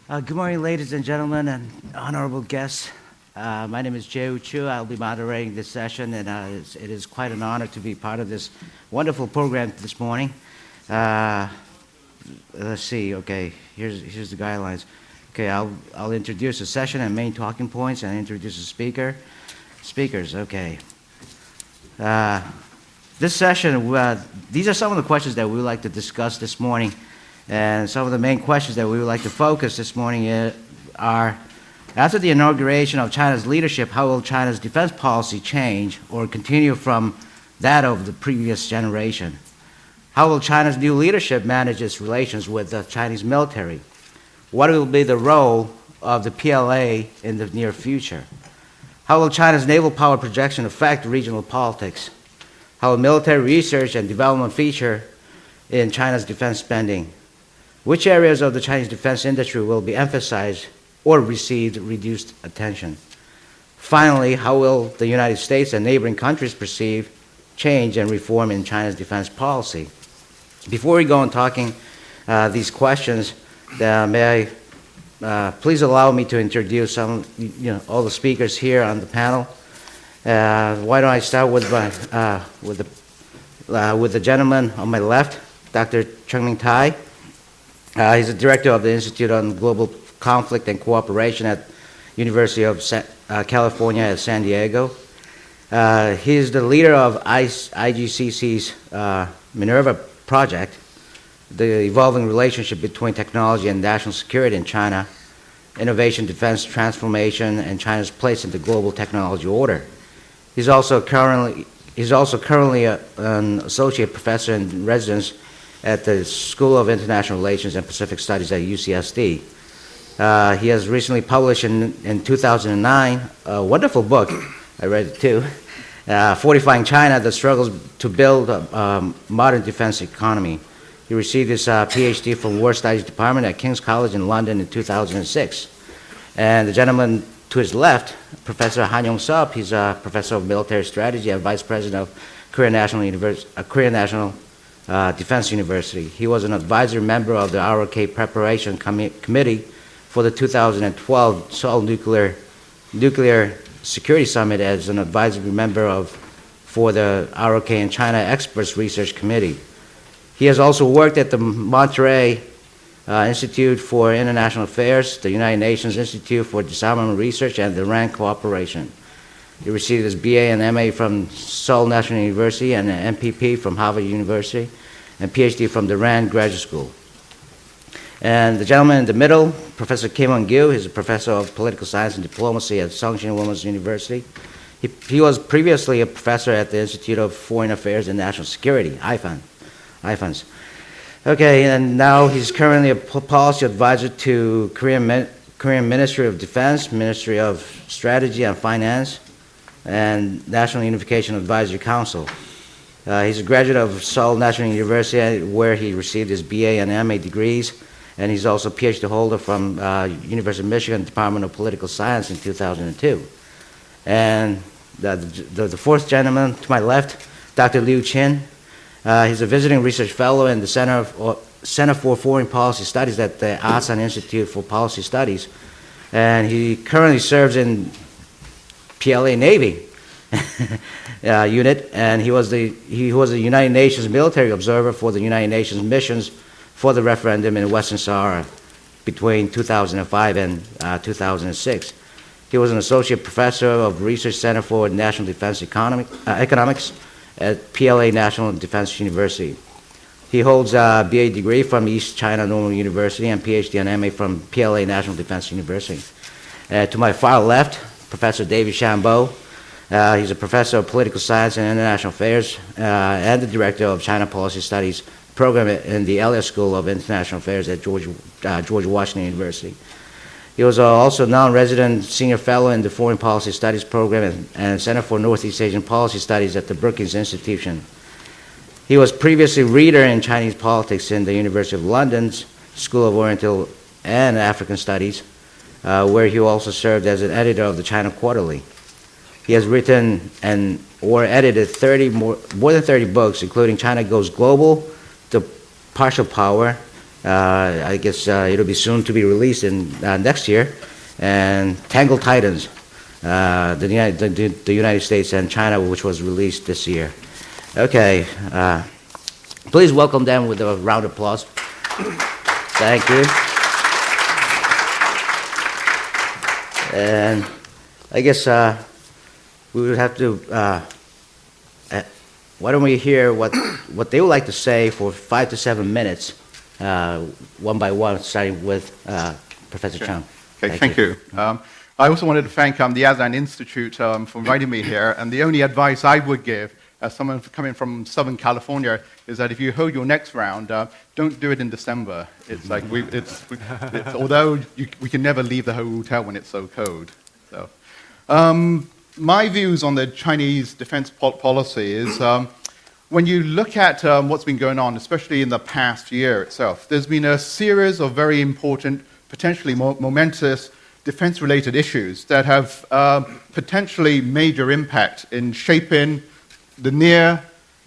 Good morning, ladies and gentlemen, and honorable guests. My name is Jay Chu. I'll be moderating this session, and it is quite an honor to be part of this wonderful program this morning. Let's see. Okay, here's the guidelines. Okay, I'll introduce the session and main talking points, and introduce the speakers. Okay. This session, these are some of the questions that we would like to discuss this morning. And some of the main questions that we would like to focus this morning are, after the inauguration of China's leadership, how will China's defense policy change or continue from that of the previous generation? How will China's new leadership manage its relations with the Chinese military? What will be the role of the PLA in the near future? How will China's naval power projection affect regional politics? How will military research and development feature in China's defense spending? Which areas of the Chinese defense industry will be emphasized or receive reduced attention? Finally, how will the United States and neighboring countries perceive change and reform in China's defense policy? Before we go on talking these questions, may I please allow me to introduce all the speakers here on the panel. Why don't I start with the gentleman on my left, Dr. Chungming Tai. He's the director of the Institute on Global Conflict and Cooperation at University of California at San Diego. He is the leader of IGCC's Minerva project, the evolving relationship between technology and national security in China, innovation, defense, transformation, and China's place in the global technology order. He's also currently an associate professor in residence at the School of International Relations and Pacific Studies at UCSD. He has recently published in 2009 a wonderful book, I read it too, Fortifying China, the Struggles to Build a Modern Defense Economy. He received his PhD from War Studies Department at King's College in London in 2006. And the gentleman to his left, Professor Han Yong-sup, he's a professor of military strategy and vice president of Korea National Defense University. He was an advisory member of the ROK Preparation Committee for the 2012 Seoul Nuclear Security Summit as an advisory member for the ROK and China Experts Research Committee. He has also worked at the Monterey Institute for International Affairs, the United Nations Institute for Disarmament Research, and the RAND Cooperation. He received his BA and MA from Seoul National University and an MPP from Harvard University and PhD from the RAND Graduate School. And the gentleman in the middle, Professor Kim Won-gyu, is a professor of political science and diplomacy at Sungshin Women's University. He was previously a professor at the Institute of Foreign Affairs and National Security, IFANS. Okay, and now he's currently a policy advisor to Korean Ministry of Defense, Ministry of Strategy and Finance, and National Unification Advisory Council. He's a graduate of Seoul National University, where he received his BA and MA degrees, and he's also a PhD holder from University of Michigan Department of Political Science in 2002. And the fourth gentleman to my left, Dr. Liu Qin. He's a visiting research fellow in the Center for Foreign Policy Studies at the Asan Institute for Policy Studies, and he currently serves in PLA Navy unit, and he was a United Nations military observer for the United Nations missions for the referendum in Western Sahara between 2005 and 2006. He was an associate professor of Research Center for National Defense Economics at PLA National Defense University. He holds a BA degree from East China Normal University and PhD and MA from PLA National Defense University. To my far left, Professor David Shambo. He's a professor of political science and international affairs and the director of China Policy Studies program in the Elliott School of International Affairs at George Washington University. He was also non-resident senior fellow in the Foreign Policy Studies program and Center for Northeast Asian Policy Studies at the Brookings Institution. He was previously reader in Chinese politics in the University of London's School of Oriental and African Studies, where he also served as an editor of the China Quarterly. He has written or edited more than 30 books, including China Goes Global, The Partial Power, I guess it'll be soon to be released in next year. And Tangle Titans, the United States and China, which was released this year. Okay, please welcome them with a round of applause. Thank you. And I guess we would have to, why don't we hear what they would like to say for 5 to 7 minutes, one by one, starting with Professor Chung. Okay, thank you. I also wanted to thank the Asan Institute for inviting me here, and the only advice I would give as someone coming from Southern California is that if you hold your next round, don't do it in December. It's like, although we can never leave the hotel when it's so cold. So, my views on the Chinese defense policy is when you look at what's been going on, especially in the past year itself, there's been a series of very important, potentially momentous defense-related issues that have potentially major impact in shaping the near,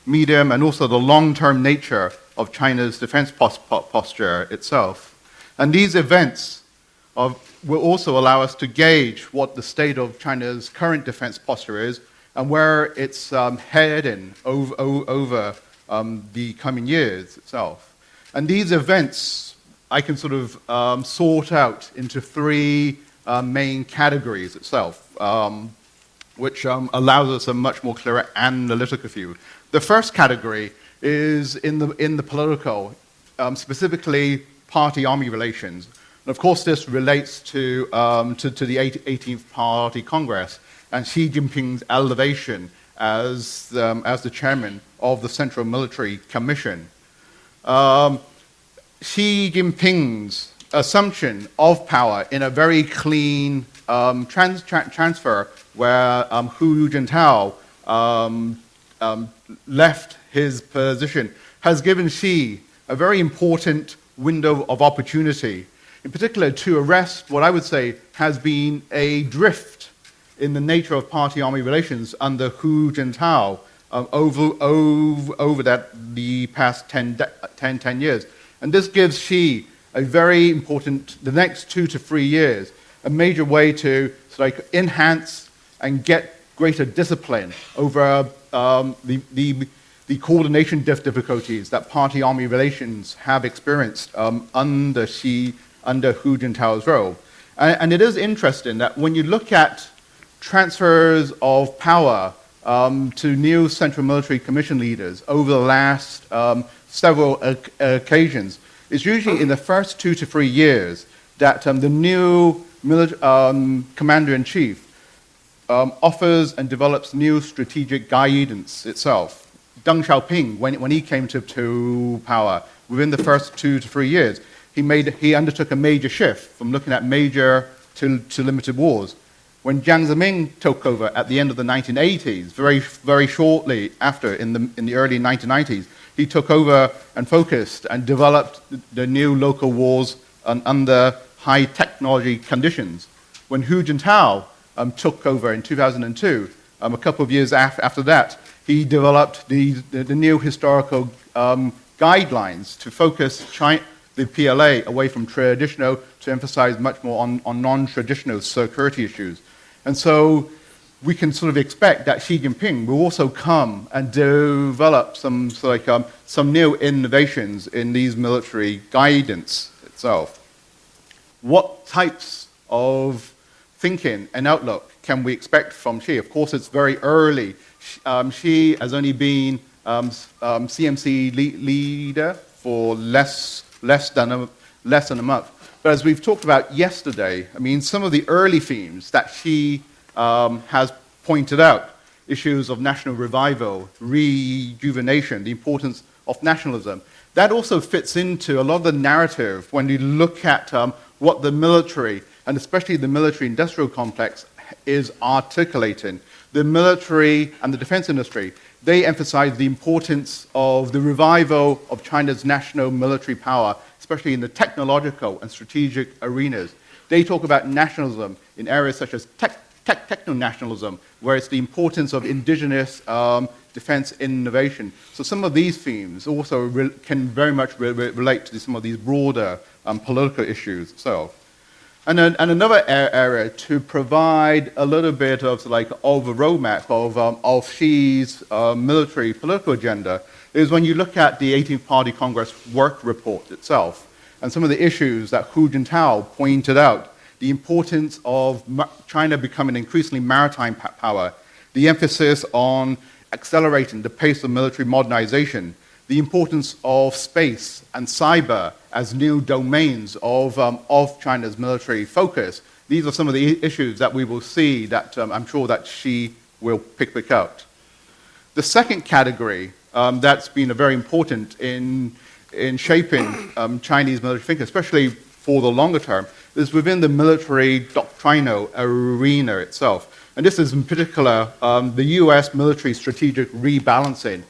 medium, and also the long-term nature of China's defense posture itself. And these events will also allow us to gauge what the state of China's current defense posture is and where it's heading over the coming years itself. And these events I can sort of sort out into three main categories itself, which allows us a much more clear analytical view. The first category is in the political, specifically party-army relations. And of course, this relates to the 18th Party Congress and Xi Jinping's elevation as the chairman of the Central Military Commission. Xi Jinping's assumption of power in a very clean transfer where Hu Jintao left his position has given Xi a very important window of opportunity, in particular to arrest what I would say has been a drift in the nature of party-army relations under Hu Jintao over the past 10 years. And this gives Xi a very important, the next 2 to 3 years, a major way to enhance and get greater discipline over the coordination difficulties that party-army relations have experienced under Hu Jintao's role. And it is interesting that when you look at transfers of power to new Central Military Commission leaders over the last several occasions, it's usually in the first 2 to 3 years that the new commander-in-chief offers and develops new strategic guidance itself. Deng Xiaoping, when he came to power, within the first 2 to 3 years, he undertook a major shift from looking at major to limited wars. When Jiang Zemin took over at the end of the 1980s, very shortly after, in the early 1990s, he took over and focused and developed the new local wars under high technology conditions. When Hu Jintao took over in 2002, a couple of years after that, he developed the new historical guidelines to focus the PLA away from traditional to emphasize much more on non-traditional security issues. And so we can sort of expect that Xi Jinping will also come and develop some new innovations in these military guidance itself. What types of thinking and outlook can we expect from Xi? Of course, it's very early. Xi has only been CMC leader for less than a month. But as we've talked about yesterday, I mean, some of the early themes that Xi has pointed out, issues of national revival, rejuvenation, the importance of nationalism, that also fits into a lot of the narrative when you look at what the military, and especially the military-industrial complex, is articulating. The military and the defense industry, they emphasize the importance of the revival of China's national military power, especially in the technological and strategic arenas. They talk about nationalism in areas such as techno-nationalism, where it's the importance of indigenous defense innovation. So some of these themes also can very much relate to some of these broader political issues itself. And another area to provide a little bit of a roadmap of Xi's military political agenda is when you look at the 18th Party Congress work report itself and some of the issues that Hu Jintao pointed out, the importance of China becoming an increasingly maritime power, the emphasis on accelerating the pace of military modernization, the importance of space and cyber as new domains of China's military focus. These are some of the issues that we will see that I'm sure that Xi will pick out. The second category that's been very important in shaping Chinese military thinking, especially for the longer term, is within the military doctrinal arena itself. And this is in particular the US military strategic rebalancing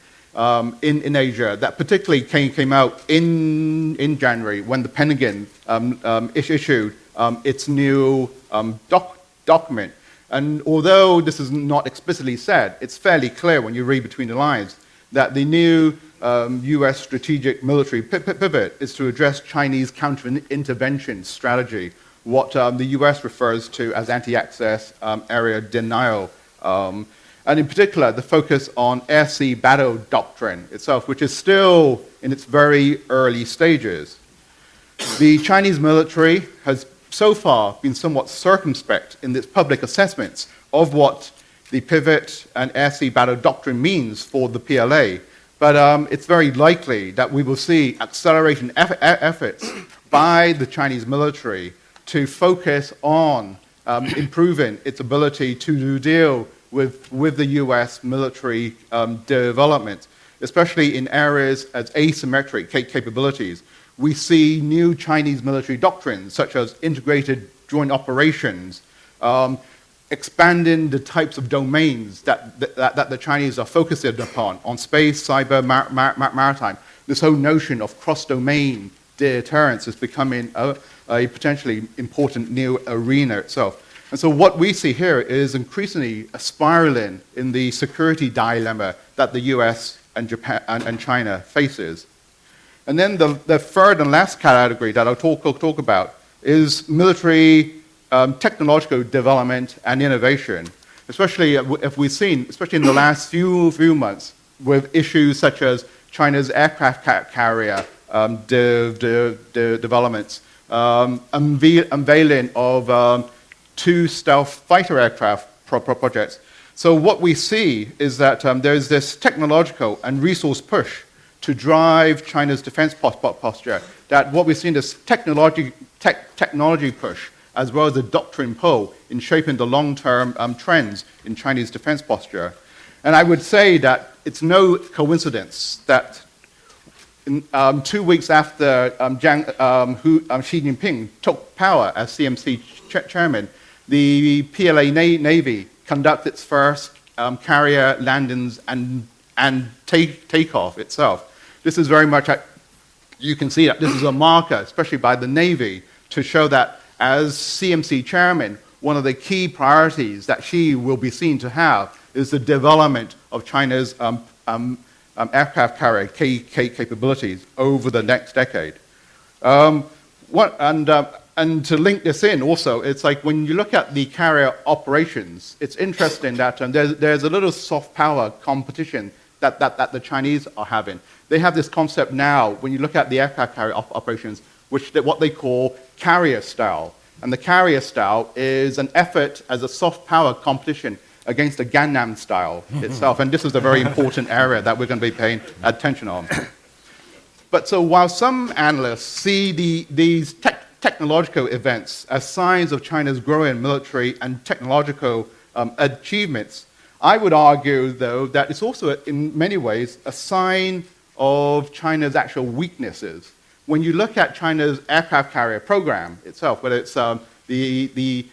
in Asia that particularly came out in January when the Pentagon issued its new document. And although this is not explicitly said, it's fairly clear when you read between the lines that the new US strategic military pivot is to address Chinese counter-intervention strategy, what the US refers to as anti-access area denial. And in particular, the focus on air-sea battle doctrine itself, which is still in its very early stages. The Chinese military has so far been somewhat circumspect in its public assessments of what the pivot and air-sea battle doctrine means for the PLA. But it's very likely that we will see acceleration efforts by the Chinese military to focus on improving its ability to deal with the US military development, especially in areas as asymmetric capabilities. We see new Chinese military doctrines, such as integrated joint operations, expanding the types of domains that the Chinese are focusing upon, on space, cyber, maritime. This whole notion of cross-domain deterrence is becoming a potentially important new arena itself. And so what we see here is increasingly a spiraling in the security dilemma that the US and Japan and China faces. And then the third and last category that I'll talk about is military technological development and innovation, especially if we've seen, especially in the last few months, with issues such as China's aircraft carrier developments, unveiling of 2 stealth fighter aircraft projects. So what we see is that there's this technological and resource push to drive China's defense posture, that what we've seen is technology push, as well as a doctrine pull in shaping the long-term trends in Chinese defense posture. And I would say that it's no coincidence that 2 weeks after Xi Jinping took power as CMC chairman, the PLA Navy conducted its first carrier landings and takeoff itself. This is very much, you can see that this is a marker, especially by the Navy, to show that as CMC chairman, one of the key priorities that Xi will be seen to have is the development of China's aircraft carrier capabilities over the next decade. And to link this in also, it's like when you look at the carrier operations, it's interesting that there's a little soft power competition that the Chinese are having. They have this concept now, when you look at the aircraft carrier operations, what they call carrier style. And the carrier style is an effort as a soft power competition against the Gangnam style itself. And this is a very important area that we're going to be paying attention on. But so while some analysts see these technological events as signs of China's growing military and technological achievements, I would argue, though, that it's also, in many ways, a sign of China's actual weaknesses. When you look at China's aircraft carrier program itself, whether it's the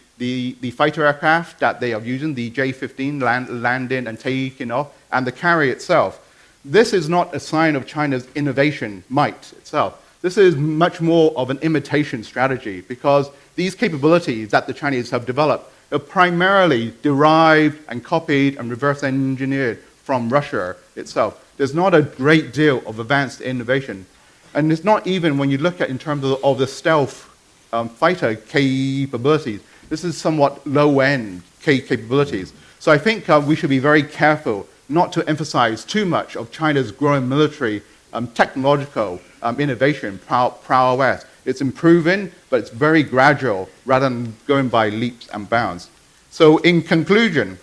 fighter aircraft that they are using, the J-15 landing and taking off, and the carrier itself, this is not a sign of China's innovation might itself. This is much more of an imitation strategy, because these capabilities that the Chinese have developed are primarily derived and copied and reverse engineered from Russia itself. There's not a great deal of advanced innovation. And it's not even when you look at in terms of the stealth fighter capabilities. This is somewhat low-end capabilities. So I think we should be very careful not to emphasize too much of China's growing military technological innovation prowess. It's improving, but it's very gradual rather than going by leaps and bounds. So in conclusion,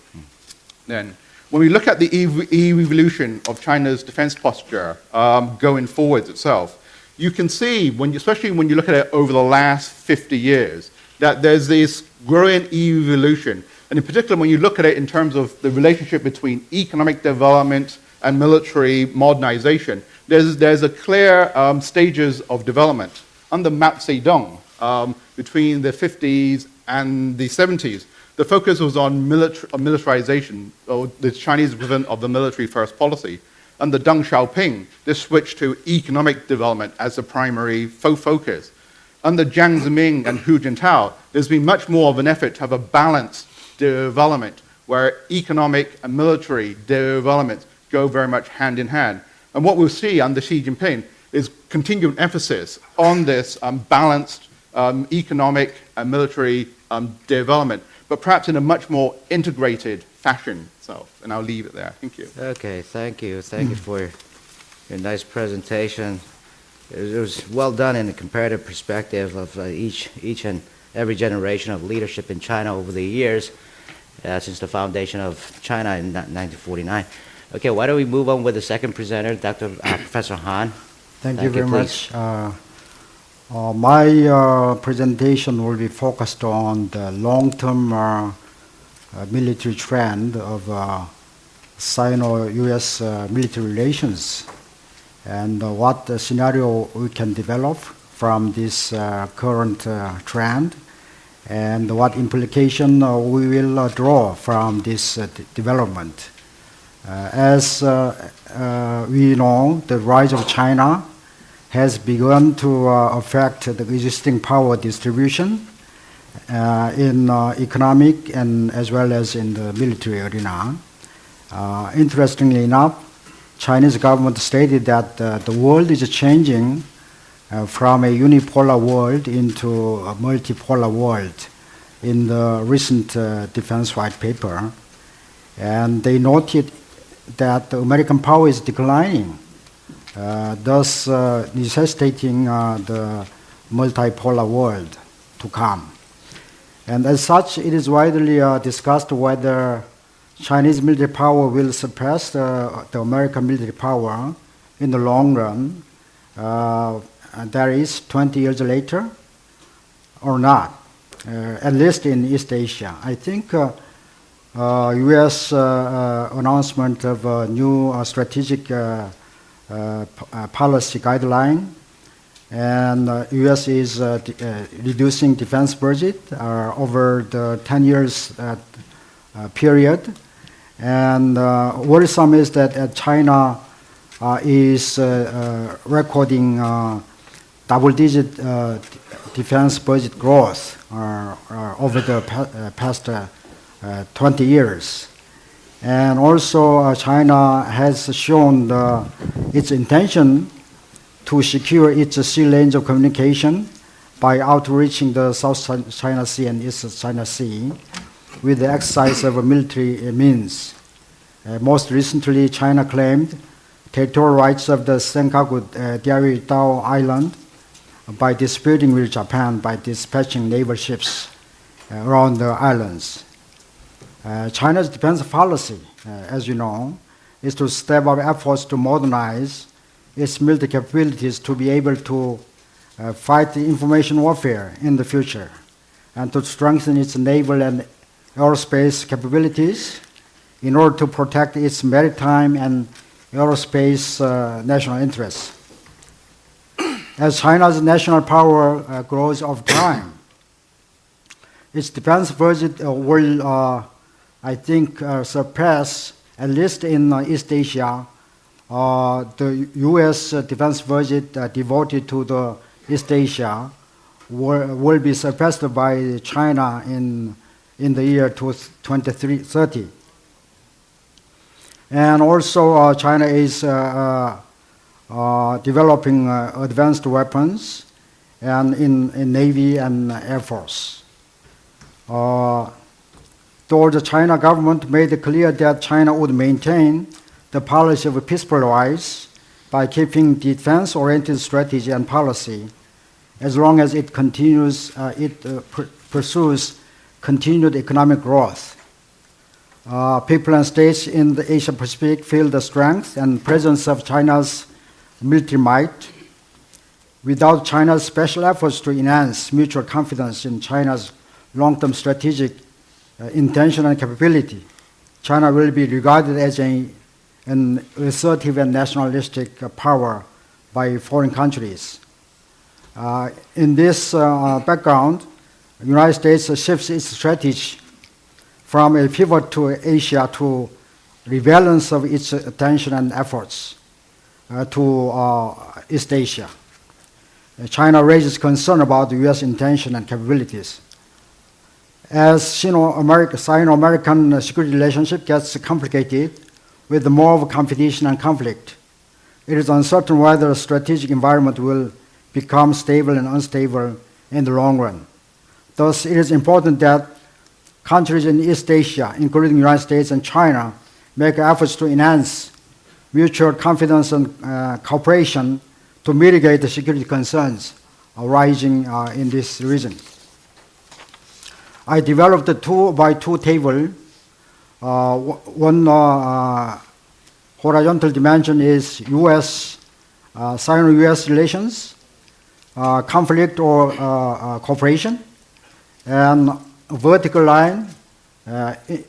then, when we look at the evolution of China's defense posture going forwards itself, you can see, especially when you look at it over the last 50 years, that there's this growing evolution. And in particular, when you look at it in terms of the relationship between economic development and military modernization, there's a clear stages of development. Under Mao Zedong, between the 50s and the 70s, the focus was on militarization, or the Chinese equivalent of the military first policy. Under Deng Xiaoping, this switched to economic development as the primary focus. Under Jiang Zemin and Hu Jintao, there's been much more of an effort to have a balanced development where economic and military development go very much hand in hand. And what we'll see under Xi Jinping is continued emphasis on this balanced economic and military development, but perhaps in a much more integrated fashion itself. And I'll leave it there. Thank you. Okay, thank you. Thank you for your nice presentation. It was well done in a comparative perspective of each and every generation of leadership in China over the years, since the foundation of China in 1949. Okay, why don't we move on with the second presenter, Professor Han. Thank you very much. My presentation will be focused on the long-term military trend of Sino-US military relations and what scenario we can develop from this current trend and what implication we will draw from this development. As we know, the rise of China has begun to affect the existing power distribution in economic and as well as in the military arena. Interestingly enough, Chinese government stated that the world is changing from a unipolar world into a multipolar world in the recent defense white paper. And they noted that the American power is declining, thus necessitating the multipolar world to come. And as such, it is widely discussed whether Chinese military power will surpass the American military power in the long run, that is 20 years later, or not, at least in East Asia. I think U.S. announcement of a new strategic policy guideline, and U.S. is reducing defense budget over the 10 years period. And worrisome is that China is recording double-digit defense budget growth over the past 20 years. And also China has shown its intention to secure its sea lanes of communication by outreaching the South China Sea and East China Sea with the exercise of military means. Most recently, China claimed territorial rights of the Senkaku Diaoyutao Island by disputing with Japan by dispatching naval ships around the islands. China's defense policy, as you know, is to step up efforts to modernize its military capabilities to be able to fight the information warfare in the future and to strengthen its naval and aerospace capabilities in order to protect its maritime and aerospace national interests. As China's national power grows over time, its defense budget will, I think, surpass, at least in East Asia, the U.S. defense budget devoted to the East Asia will be surpassed by China in in the year 2030. And also, China is developing advanced weapons and in Navy and Air Force. Though the China government made it clear that China would maintain the policy of peaceful allies by keeping defense-oriented strategy and policy, as long as it continues, pursues continued economic growth. People and states in the Asia Pacific feel the strength and presence of China's military might. Without China's special efforts to enhance mutual confidence in China's long-term strategic intention and capability, China will be regarded as an assertive and nationalistic power by foreign countries. In this background, the United States shifts its strategy from a pivot to Asia to rebalance of its attention and efforts to East Asia. China raises concern about the U.S. intention and capabilities. As Sino-American security relationship gets complicated with more of competition and conflict, it is uncertain whether the strategic environment will become stable and unstable in the long run. Thus, it is important that countries in East Asia, including the United States and China, make efforts to enhance mutual confidence and cooperation to mitigate the security concerns arising in this region. I developed a 2-by-2 table. One horizontal dimension is Sino-US relations, conflict or cooperation, and a vertical line,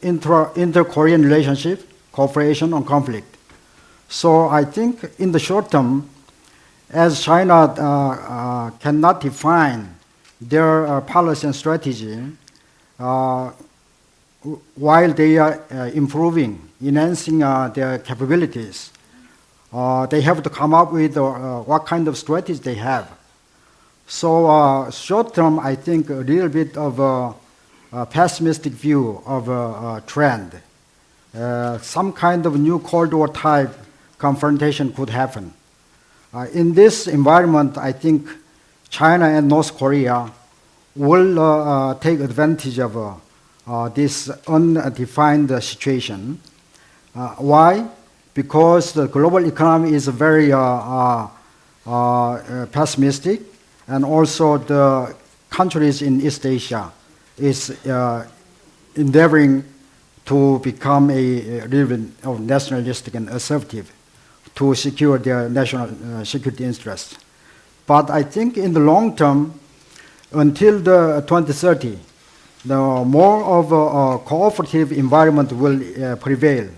inter-Korean relationship, cooperation on conflict. So I think in the short term, as China cannot define their policy and strategy, while they are improving, enhancing their capabilities, they have to come up with what kind of strategy they have. So short term, I think a little bit of a pessimistic view of a trend. Some kind of new Cold War type confrontation could happen. In this environment, I think China and North Korea will take advantage of this undefined situation. Why? Because the global economy is very pessimistic, and also the countries in East Asia is endeavoring to become a little bit of nationalistic and assertive to secure their national security interests. But I think in the long term, until the 2030, the more of a cooperative environment will prevail.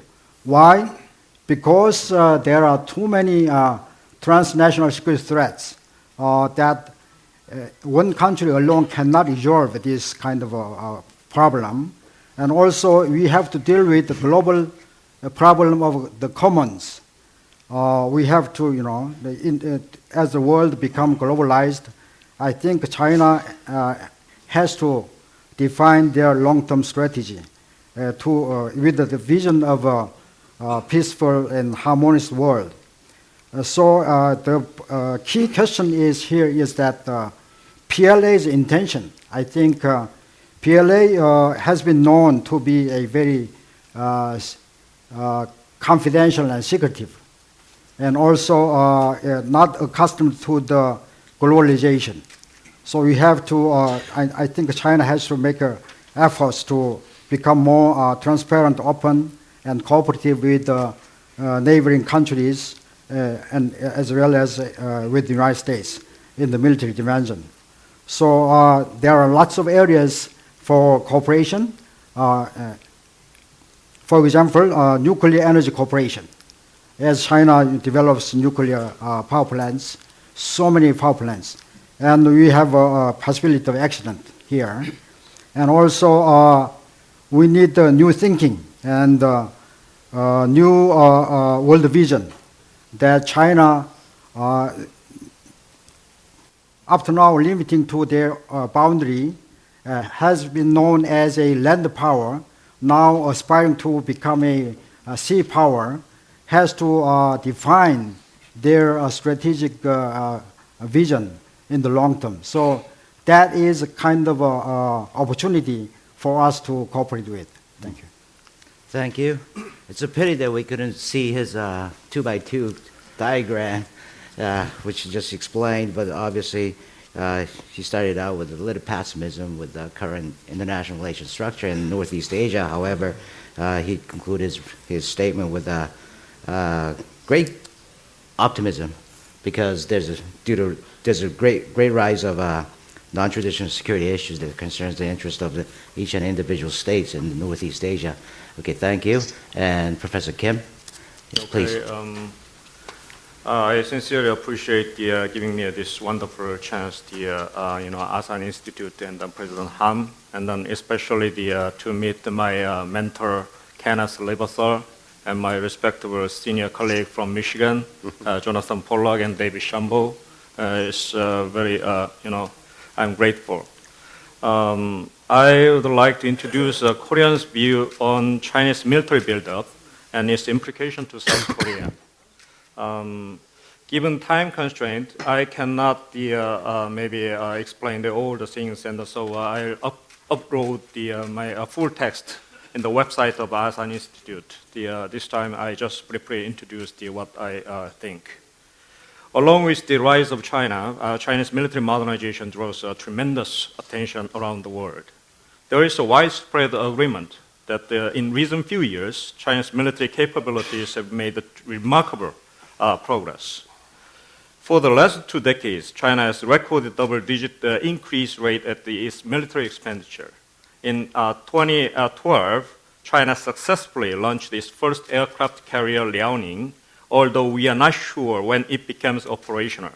Why? Because there are too many transnational security threats that one country alone cannot resolve this kind of a problem. And also, we have to deal with the global problem of the commons. We have to, as the world becomes globalized, I think China has to define their long-term strategy with the vision of a peaceful and harmonious world. So the key question is that PLA's intention. I think PLA has been known to be a very confidential and secretive, and also not accustomed to the globalization. So we have to, I think China has to make efforts to become more transparent, open, and cooperative with neighboring countries, and as well as with the United States in the military dimension. So there are lots of areas for cooperation. For example, nuclear energy cooperation. As China develops nuclear power plants, so many power plants, and we have a possibility of accident here. And also, we need new thinking and new world vision that China, up to now, limiting to their boundary has been known as a land power, now aspiring to become a sea power, has to define their strategic vision in the long term. So that is a kind of opportunity for us to cooperate with. Thank you. Thank you. It's a pity that we couldn't see his 2x2 diagram, which you just explained, but obviously he started out with a little pessimism with the current international relations structure in Northeast Asia. However, he concluded his statement with great optimism because there's a great rise of non-traditional security issues that concerns the interest of each and individual states in Northeast Asia. Okay, thank you. And Professor Kim, please. Okay, I sincerely appreciate giving me this wonderful chance, Asan Institute and President Han, and then especially to meet my mentor, Kenneth Leberthal, and my respectable senior colleague from Michigan, Jonathan Pollock and David Shambo. It's very, I'm grateful. I would like to introduce Korea's view on Chinese military buildup and its implication to South Korea. Given time constraint, I cannot explain all the things, and so I'll upload my full text in the website of Asan Institute. This time I just briefly introduced what I think. Along with the rise of China, Chinese military modernization draws tremendous attention around the world. There is a widespread agreement that in recent few years, China's military capabilities have made remarkable progress. For the last 2 decades, China has recorded double-digit increase rate at its military expenditure. In 2012, China successfully launched its first aircraft carrier Lieying, although we are not sure when it becomes operational.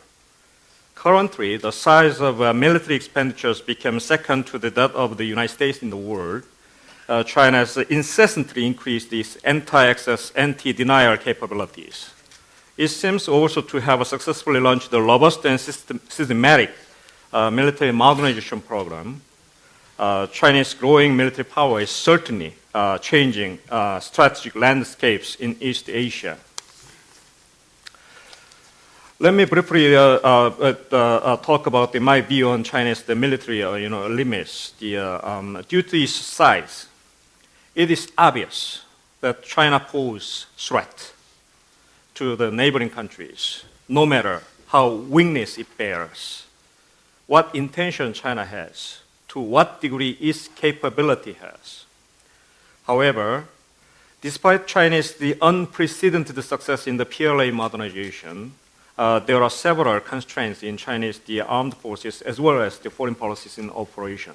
Currently, the size of military expenditures becomes second to that of the United States in the world. China has incessantly increased its anti-access, anti-denial capabilities. It seems also to have successfully launched the robust and systematic military modernization program. China's growing military power is certainly changing strategic landscapes in East Asia. Let me briefly talk about my view on China's military limits. Due to its size, it is obvious that China poses threat to the neighboring countries, no matter how weakness it bears, what intention China has, to what degree its capability has. However, despite China's unprecedented success in the PLA modernization, there are several constraints in Chinese armed forces as well as the foreign policies in operation.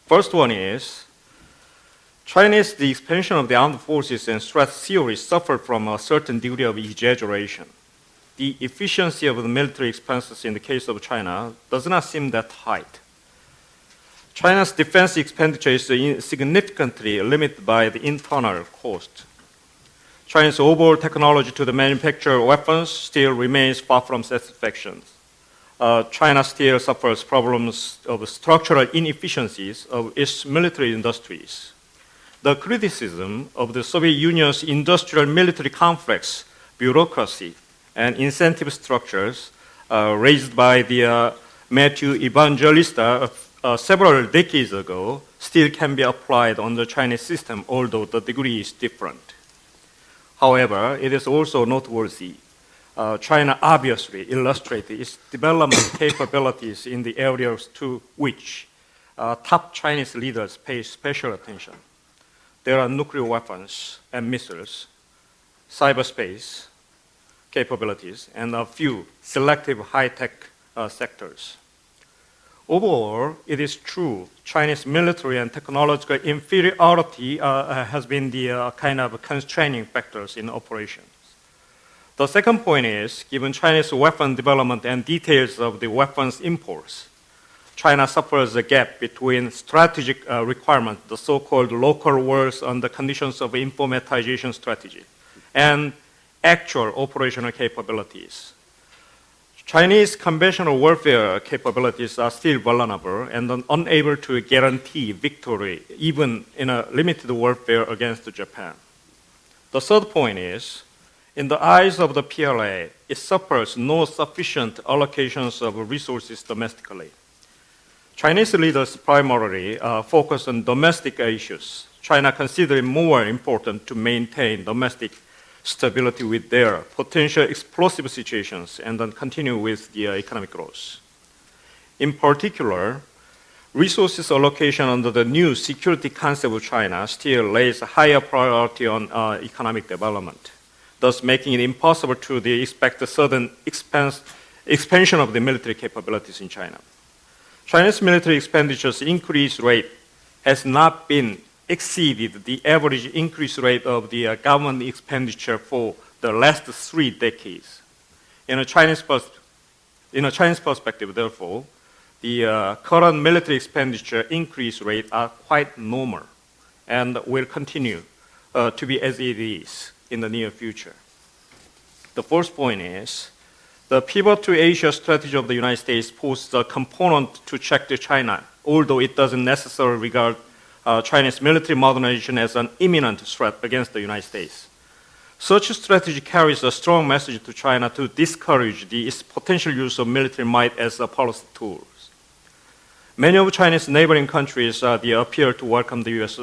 First one is China's expansion of the armed forces and threat theory suffered from a certain degree of exaggeration. The efficiency of the military expenses in the case of China does not seem that high. China's defense expenditure is significantly limited by the internal cost. China's overall technology to the manufacture of weapons still remains far from satisfaction. China still suffers problems of structural inefficiencies of its military industries. The criticism of the Soviet Union's industrial military complex, bureaucracy, and incentive structures raised by the Matthew Evangelista several decades ago still can be applied on the Chinese system, although the degree is different. However, it is also noteworthy. China obviously illustrated its development capabilities in the areas to which top Chinese leaders pay special attention. There are nuclear weapons and missiles, cyberspace capabilities, and a few selective high-tech sectors. Overall, it is true Chinese military and technological inferiority has been the kind of constraining factors in operations. The second point is, given China's weapon development and details of the weapons imports, China suffers a gap between strategic requirements, the so-called local wars on the conditions of informatization strategy, and actual operational capabilities. Chinese conventional warfare capabilities are still vulnerable and unable to guarantee victory, even in a limited warfare against Japan. The third point is, in the eyes of the PLA, it suffers no sufficient allocations of resources domestically. Chinese leaders primarily focus on domestic issues. China considers it more important to maintain domestic stability with their potential explosive situations and then continue with the economic growth. In particular, resources allocation under the new security concept of China still lays a higher priority on economic development, thus making it impossible to expect a sudden expansion of the military capabilities in China. China's military expenditures increase rate has not been exceeded the average increase rate of the government expenditure for the last 3 decades. In a Chinese perspective, therefore, the current military expenditure increase rate are quite normal and will continue to be as it is in the near future. The fourth point is, the pivot to Asia strategy of the United States poses a component to check to China, although it doesn't necessarily regard Chinese military modernization as an imminent threat against the United States. Such a strategy carries a strong message to China to discourage its potential use of military might as a policy tool. Many of China's neighboring countries appear to welcome the U.S.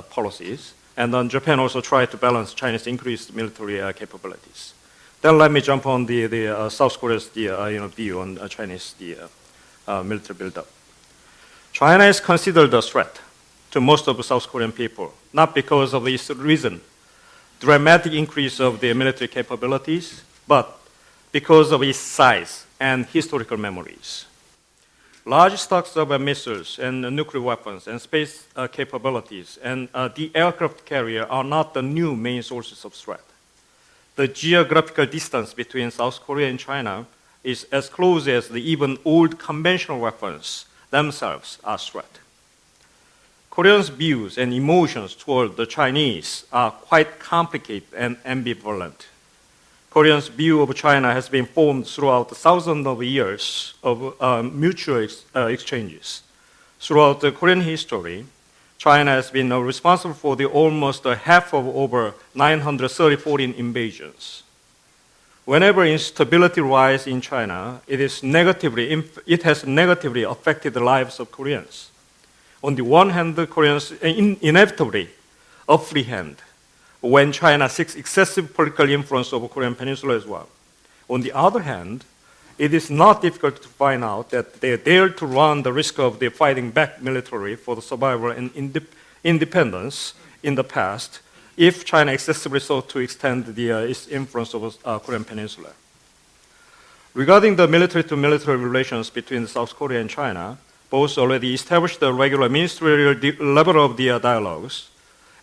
policies, and then Japan also tried to balance China's increased military capabilities. Then let me jump on the South Korea's view on Chinese military buildup. China is considered a threat to most of the South Korean people, not because of this reason, dramatic increase of their military capabilities, but because of its size and historical memories. Large stocks of missiles and nuclear weapons and space capabilities and the aircraft carrier are not the new main sources of threat. The geographical distance between South Korea and China is as close as the even old conventional weapons themselves are threat. Koreans' views and emotions toward the Chinese are quite complicated and ambivalent. Koreans' view of China has been formed throughout thousands of years of mutual exchanges. Throughout the Korean history, China has been responsible for the almost half of over 930 foreign invasions. Whenever instability rises in China, it has negatively affected the lives of Koreans. On the one hand, the Koreans inevitably apprehend when China seeks excessive political influence over Korean Peninsula as well. On the other hand, it is not difficult to find out that they dare to run the risk of their fighting back militarily for the survival and independence in the past if China excessively sought to extend its influence over Korean Peninsula. Regarding the military-to-military relations between South Korea and China, both already established the regular ministerial level of the dialogues,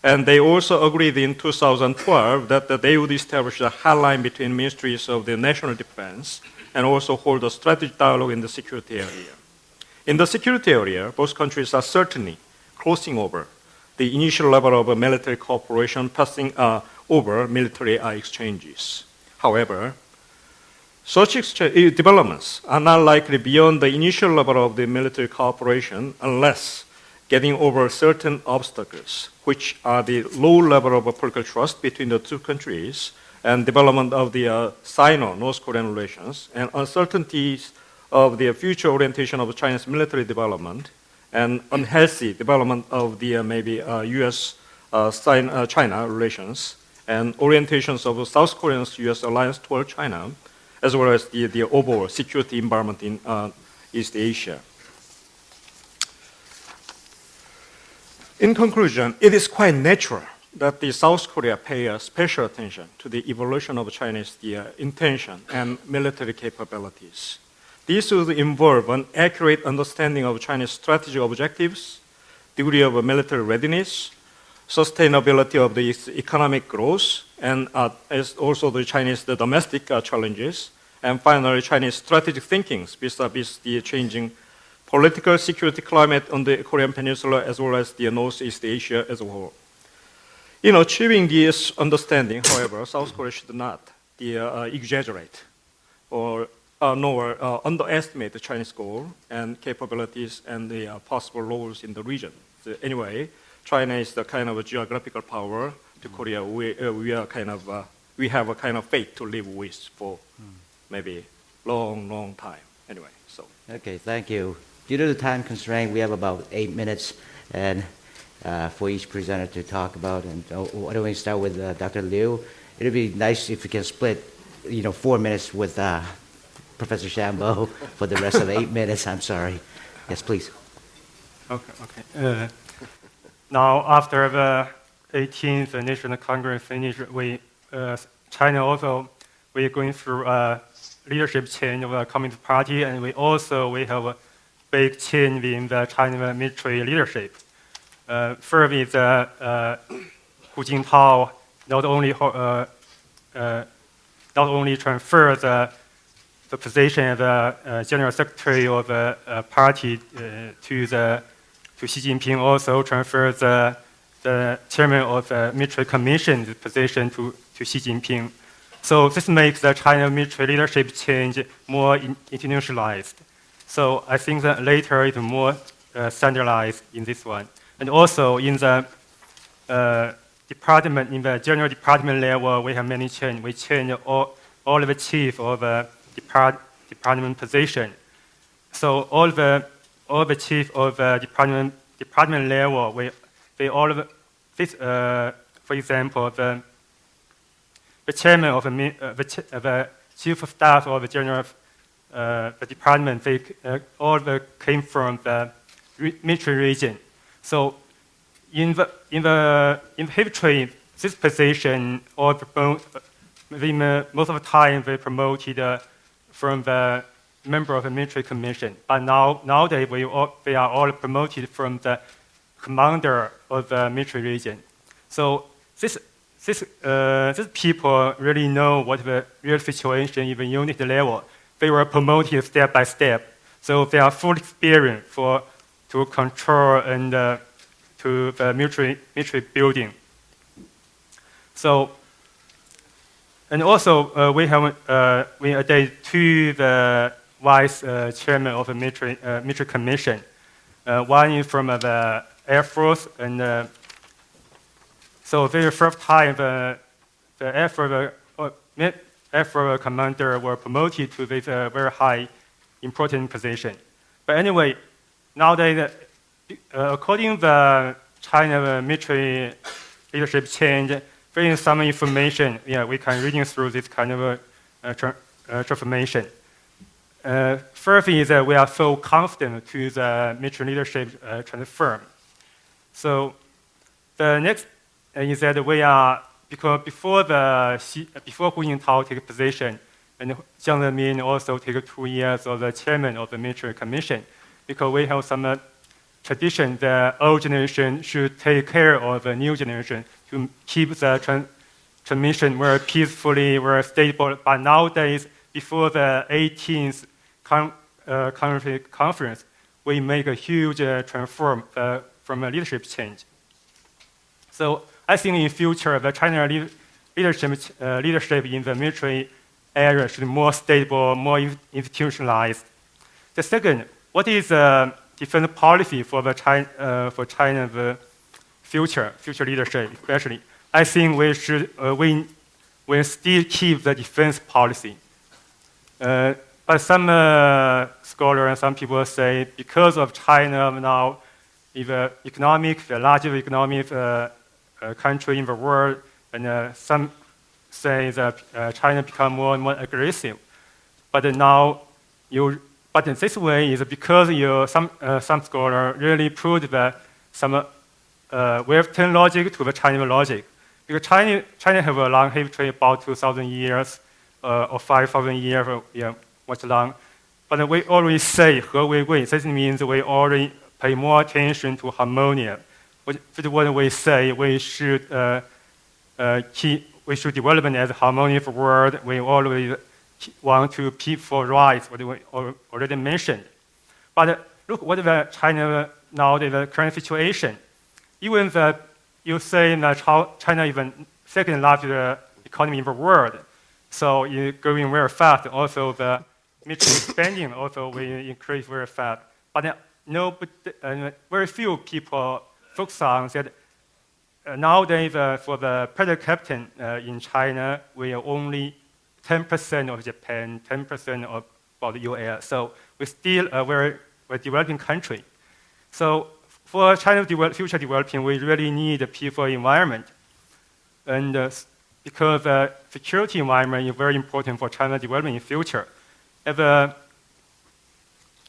and they also agreed in 2012 that they would establish a hotline between ministries of the national defense and also hold a strategic dialogue in the security area. In the security area, both countries are certainly crossing over the initial level of military cooperation, passing over military exchanges. However, such developments are not likely beyond the initial level of the military cooperation unless getting over certain obstacles, which are the low level of political trust between the two countries and development of the Sino-North Korean relations and uncertainties of the future orientation of China's military development and unhealthy development of the U.S.-China relations and orientations of South Korea's U.S. alliance toward China, as well as the overall security environment in East Asia. In conclusion, it is quite natural that the South Korea pay special attention to the evolution of China's intention and military capabilities. This would involve an accurate understanding of China's strategic objectives, degree of military readiness, sustainability of its economic growth, and as also the Chinese domestic challenges, and finally Chinese strategic thinking vis-a-vis the changing political security climate on the Korean Peninsula as well as the Northeast Asia as a whole. In achieving this understanding, however, South Korea should not exaggerate or nor underestimate the Chinese goal and capabilities and the possible roles in the region. So anyway, China is the kind of a geographical power to Korea. We have a kind of fate to live with for maybe long time. Anyway, so. Okay, thank you. Due to the time constraint, we have about 8 minutes and for each presenter to talk about. And why don't we start with Dr. Liu? It'd be nice if we can split, 4 minutes with Professor Shambo for the rest of the 8 minutes. I'm sorry. Yes, please. Okay. Now, after the 18th National Congress finished, China also, we're going through a leadership change of the Communist Party, and we have a big change in the China military leadership. First is Hu Jintao not only transferred the position of the General Secretary of the party to Xi Jinping, also transferred the Chairman of the Military Commission position to Xi Jinping. So this makes the China military leadership change more internationalized. So I think that later it's more standardized in this one. And also in the department, in the general department level, we have many changes. We change all of the chief of the department position. So all the chief of the department level, they all of this. For example, the chairman of the chief of staff of the general the department, they all came from the military region. So in the infantry, this position most of the time they promoted from the member of the military commission. But nowadays they are all promoted from the commander of the military region. So these people really know what the real situation in the unit level. They were promoted step by step, so they are full experience to control and to the military building. So, and also we added to the vice chairman of the military commission. One is from the Air Force, and so the first time the Air Force commander were promoted to this very high, important position. But anyway, nowadays, according to the China military leadership change, there is some information. We can reading through this kind of transformation. First is that we are so confident to the military leadership transform. So the next is that we are, because before Hu Jintao take position, and Jiang Zemin also take 2 years of the chairman of the military commission, because we have some tradition that old generation should take care of the new generation to keep the transmission very peacefully, very stable. But nowadays, before the 18th conference, we make a huge transform from a leadership change. So I think in future, the China leadership in the military area should be more stable, more institutionalized. The second, what is defense policy for the China the future leadership, especially? I think we should we still keep the defense policy. But some scholars and some people say because of China now is the largest economic country in the world, and some say that China become more and more aggressive. But now but in this way is because some scholars really proved that we have turned logic to the Chinese logic. Because China have a long history, about 2,000 years or 5,000 years, much long. But we always say 和为贵. This means we already pay more attention to harmony. Which is what we say we should develop as a harmonious world. We always want to keep for rights, what we already mentioned. But look what the China now the current situation. Even that you say that China is the second largest economy in the world, so it's growing very fast. Also, the military spending also will increase very fast. But very few people focus on that. Nowadays, for the per capita in China, we are only 10% of Japan, 10% of the US. So we're still a very developing country. So for China's future developing, we really need a peaceful environment. And because the security environment is very important for China's development in the future. As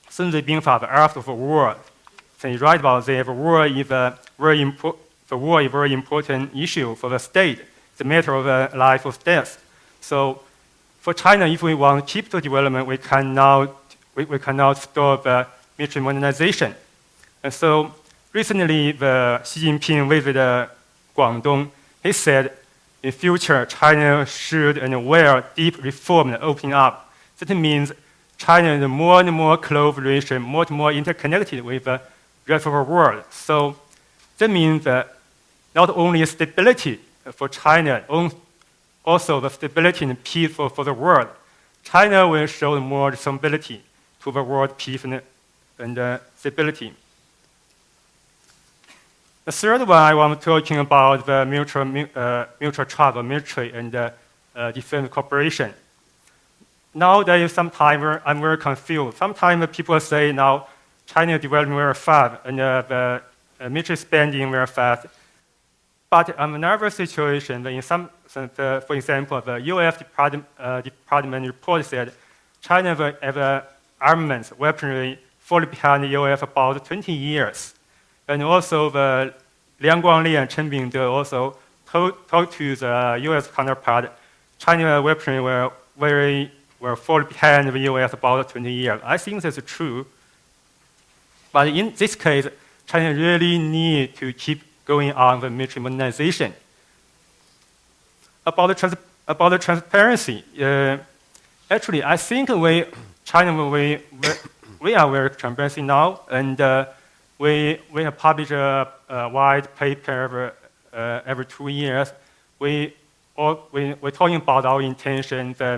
Sun Tzu Bingfa, the art of war, they write about that war is a very important issue for the state. It's a matter of life or death. So for China, if we want to keep the development, we cannot stop the military modernization. And so recently, Xi Jinping visited Guangdong. He said, in future, China should and will deep reform and open up. That means China is more and more close relation, more and more interconnected with the rest of the world. So that means that not only stability for China, also the stability and peace for the world. China will show more responsibility to the world peace and stability. The third one I want to talking about the mutual trust, military and defense cooperation. Nowadays, sometimes I'm very confused. Sometimes people say now China developing very fast and the military spending very fast. But in another situation, in some, for example, the U.S. Department report said China will have armaments, weaponry, fall behind the U.S. about 20 years. And also the Liang Guangli and Chen Bingde also talked to the U.S. counterpart, China weaponry will fall behind the U.S. about 20 years. I think that's true. But in this case, China really needs to keep going on the military modernization. About the transparency, actually, I think China we are very transparent now, and we have published a white paper every 2 years. We're talking about our intention, the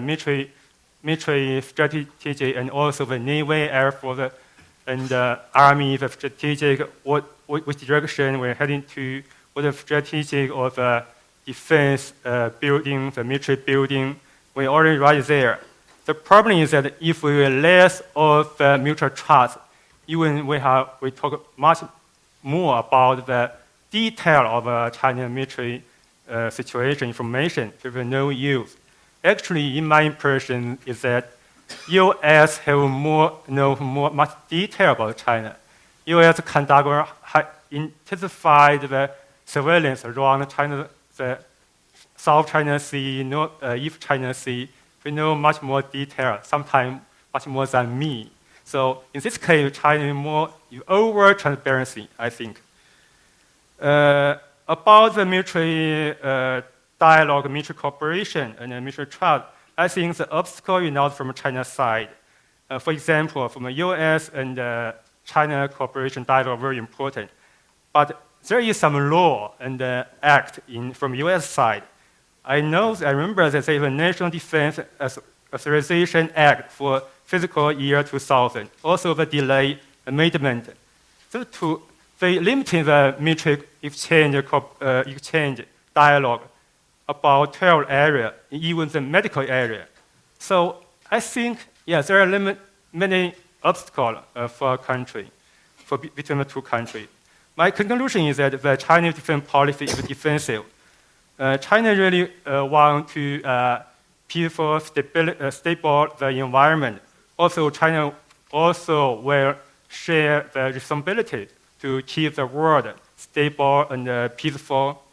military strategy, and also the Navy, Air Force, and Army, the strategic, which direction we're heading to, what the strategic of the defense building, the military building, we already right there. The problem is that if we have less of mutual trust, even we talk much more about the detail of China military situation information, people no use. Actually, in my impression, is that U.S. know much detail about China. U.S. conduct intensified the surveillance around China, the South China Sea, East China Sea. We know much more detail, sometimes much more than me. So in this case, China is more over transparency, I think. About the military dialogue, military cooperation, and military trust, I think the obstacle is not from China's side. For example, from the U.S. and China cooperation dialogue very important. But there is some law and act from U.S. side. I remember that there is a National Defense Authorization Act for fiscal year 2000. Also the delay amendment. So they limited the military exchange dialogue about 12 areas, even the medical area. So I think, there are many obstacles for a country, between the two countries. My conclusion is that the Chinese defense policy is defensive. China really want to peaceful, stable the environment. Also, China also will share the responsibility to keep the world stable and peaceful.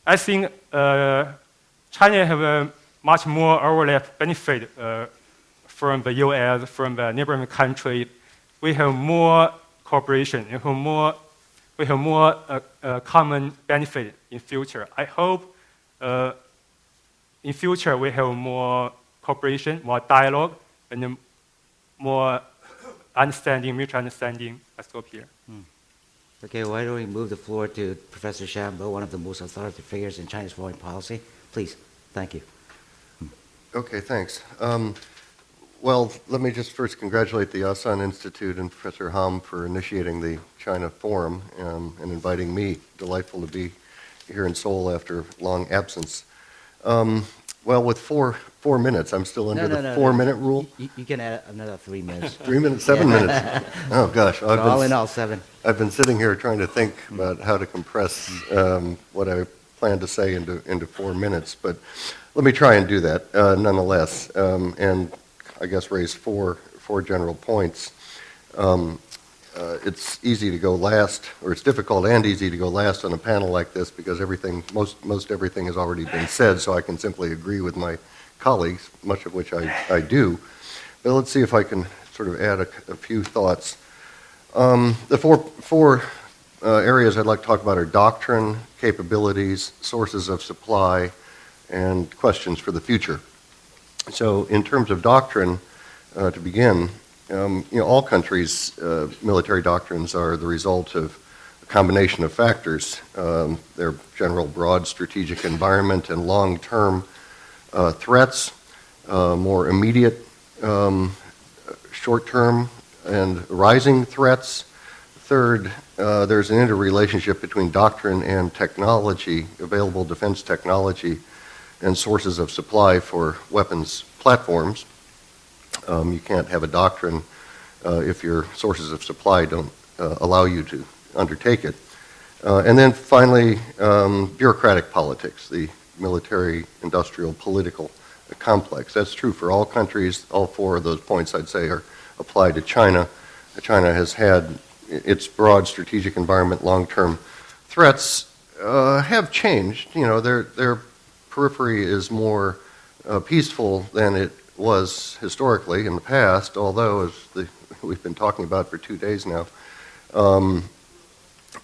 I think China have a much more overlap benefit from the U.S., from the neighboring country. We have more cooperation, we have more common benefit in future. I hope in future we have more cooperation, more dialogue, and more understanding, mutual understanding. I stop here. Okay, why don't we move the floor to Professor Shambo, one of the most authoritative figures in Chinese foreign policy. Please, thank you. Okay, thanks. Well, let me just first congratulate the Asan Institute and Professor Ham for initiating the China Forum and inviting me. Delightful to be here in Seoul after long absence. Well, with four minutes, I'm still under the 4-minute rule. You can add another 3 minutes. 3 minutes, 7 minutes. Oh gosh, So all in all, 7. I've been sitting here trying to think about how to compress what I plan to say into 4 minutes, but let me try and do that nonetheless, and I guess raise four general points. It's easy to go last, or it's difficult and easy to go last on a panel like this because most everything has already been said, so I can simply agree with my colleagues, much of which I do. But let's see if I can sort of add a few thoughts. The four areas I'd like to talk about are doctrine, capabilities, sources of supply, and questions for the future. So in terms of doctrine, to begin, all countries' military doctrines are the result of a combination of factors, their general broad strategic environment and long-term threats, more immediate short-term and rising threats. Third, there's an interrelationship between doctrine and technology, available defense technology, and sources of supply for weapons platforms. You can't have a doctrine if your sources of supply don't allow you to undertake it. And then finally, bureaucratic politics, the military, industrial, political complex. That's true for all countries. All 4 of those points, I'd say, are applied to China. China has had its broad strategic environment, long-term threats have changed. Their periphery is more peaceful than it was historically in the past, although, as we've been talking about for 2 days now,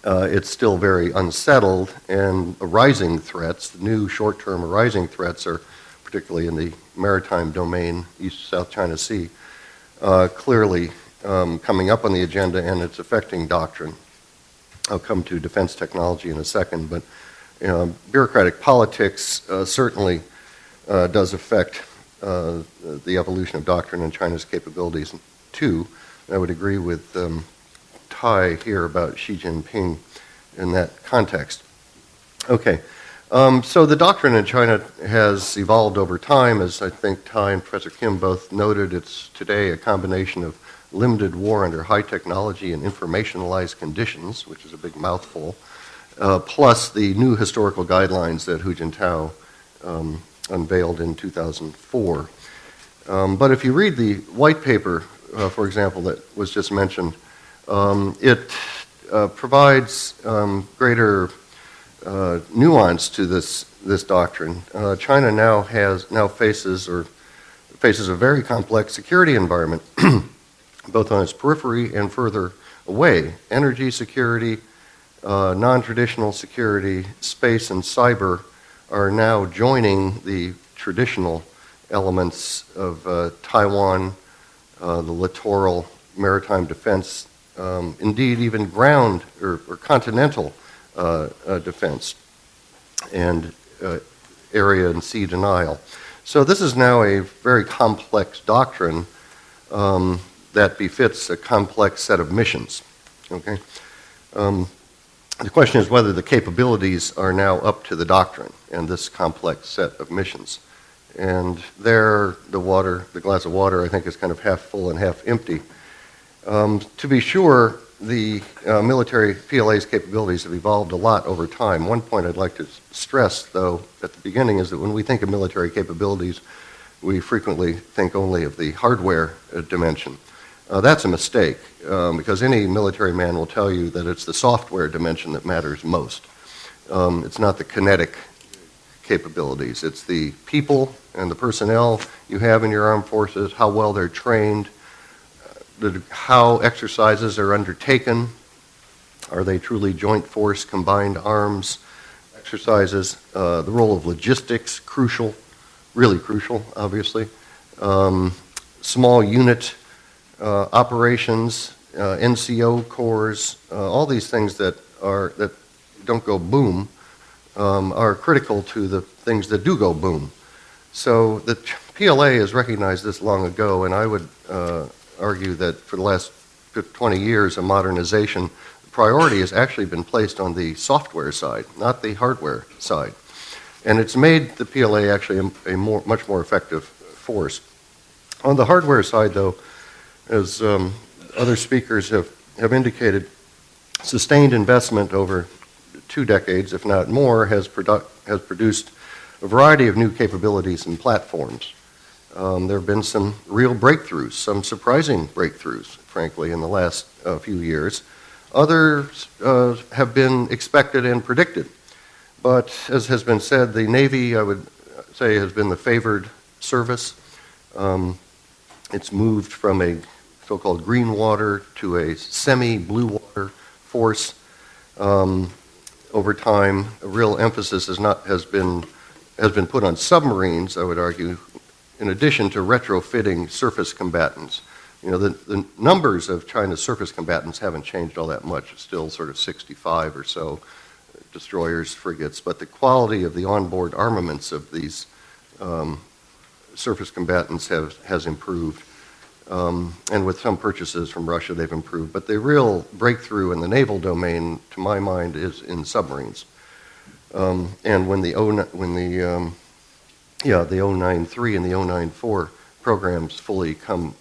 it's still very unsettled, and arising threats, the new short-term arising threats, are particularly in the maritime domain, East-South China Sea, clearly coming up on the agenda, and it's affecting doctrine. I'll come to defense technology in a second, but bureaucratic politics certainly does affect the evolution of doctrine and China's capabilities too. I would agree with Tai here about Xi Jinping in that context. Okay, so the doctrine in China has evolved over time, as I think Tai and Professor Kim both noted. It's today a combination of limited war under high technology and informationalized conditions, which is a big mouthful, plus the new historical guidelines that Hu Jintao unveiled in 2004. But if you read the white paper, for example, that was just mentioned, it provides greater nuance to this doctrine. China now faces a very complex security environment, both on its periphery and further away. Energy security, non-traditional security, space and cyber are now joining the traditional elements of Taiwan, the littoral maritime defense, indeed even ground or continental defense, and area and sea denial. So this is now a very complex doctrine that befits a complex set of missions. Okay, the question is whether the capabilities are now up to the doctrine and this complex set of missions. And there, the glass of water, I think, is kind of half full and half empty. To be sure, the military PLA's capabilities have evolved a lot over time. One point I'd like to stress, though, at the beginning is that when we think of military capabilities, we frequently think only of the hardware dimension. That's a mistake, because any military man will tell you that it's the software dimension that matters most. It's not the kinetic capabilities. It's the people and the personnel you have in your armed forces, how well they're trained, how exercises are undertaken. Are they truly joint force, combined arms exercises? The role of logistics, crucial, really crucial, obviously. Small unit operations, NCO corps, all these things that don't go boom are critical to the things that do go boom. So the PLA has recognized this long ago, and I would argue that for the last 20 years of modernization, the priority has actually been placed on the software side, not the hardware side. And it's made the PLA actually a much more effective force. On the hardware side, though, as other speakers have indicated, sustained investment over 2 decades, if not more, has produced a variety of new capabilities and platforms. There have been some real breakthroughs, some surprising breakthroughs, frankly, in the last few years. Others have been expected and predicted. But as has been said, the Navy, I would say, has been the favored service. It's moved from a so-called green water to a semi-blue water force. Over time, a real emphasis has been put on submarines, I would argue, in addition to retrofitting surface combatants. You know, the numbers of China's surface combatants haven't changed all that much. It's still sort of 65 or so destroyers, frigates, but the quality of the onboard armaments of these surface combatants has improved. And with some purchases from Russia, they've improved. But the real breakthrough in the naval domain, to my mind, is in submarines. And when the 093 and the 094 programs fully come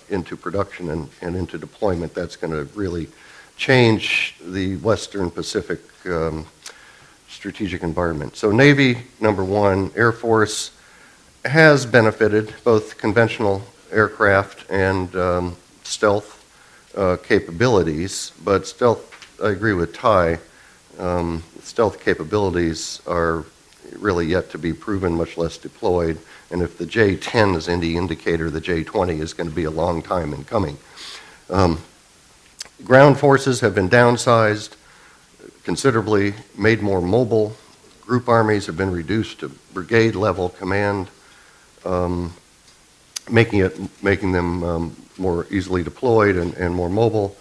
into production and into deployment, that's going to really change the Western Pacific strategic environment. So Navy, number one. Air Force has benefited both conventional aircraft and stealth capabilities, but stealth, I agree with Ty, stealth capabilities are really yet to be proven, much less deployed. And if the J-10 is any indicator, the J-20 is going to be a long time in coming. Ground forces have been downsized considerably, made more mobile. Group armies have been reduced to brigade level command, making them more easily deployed and more mobile.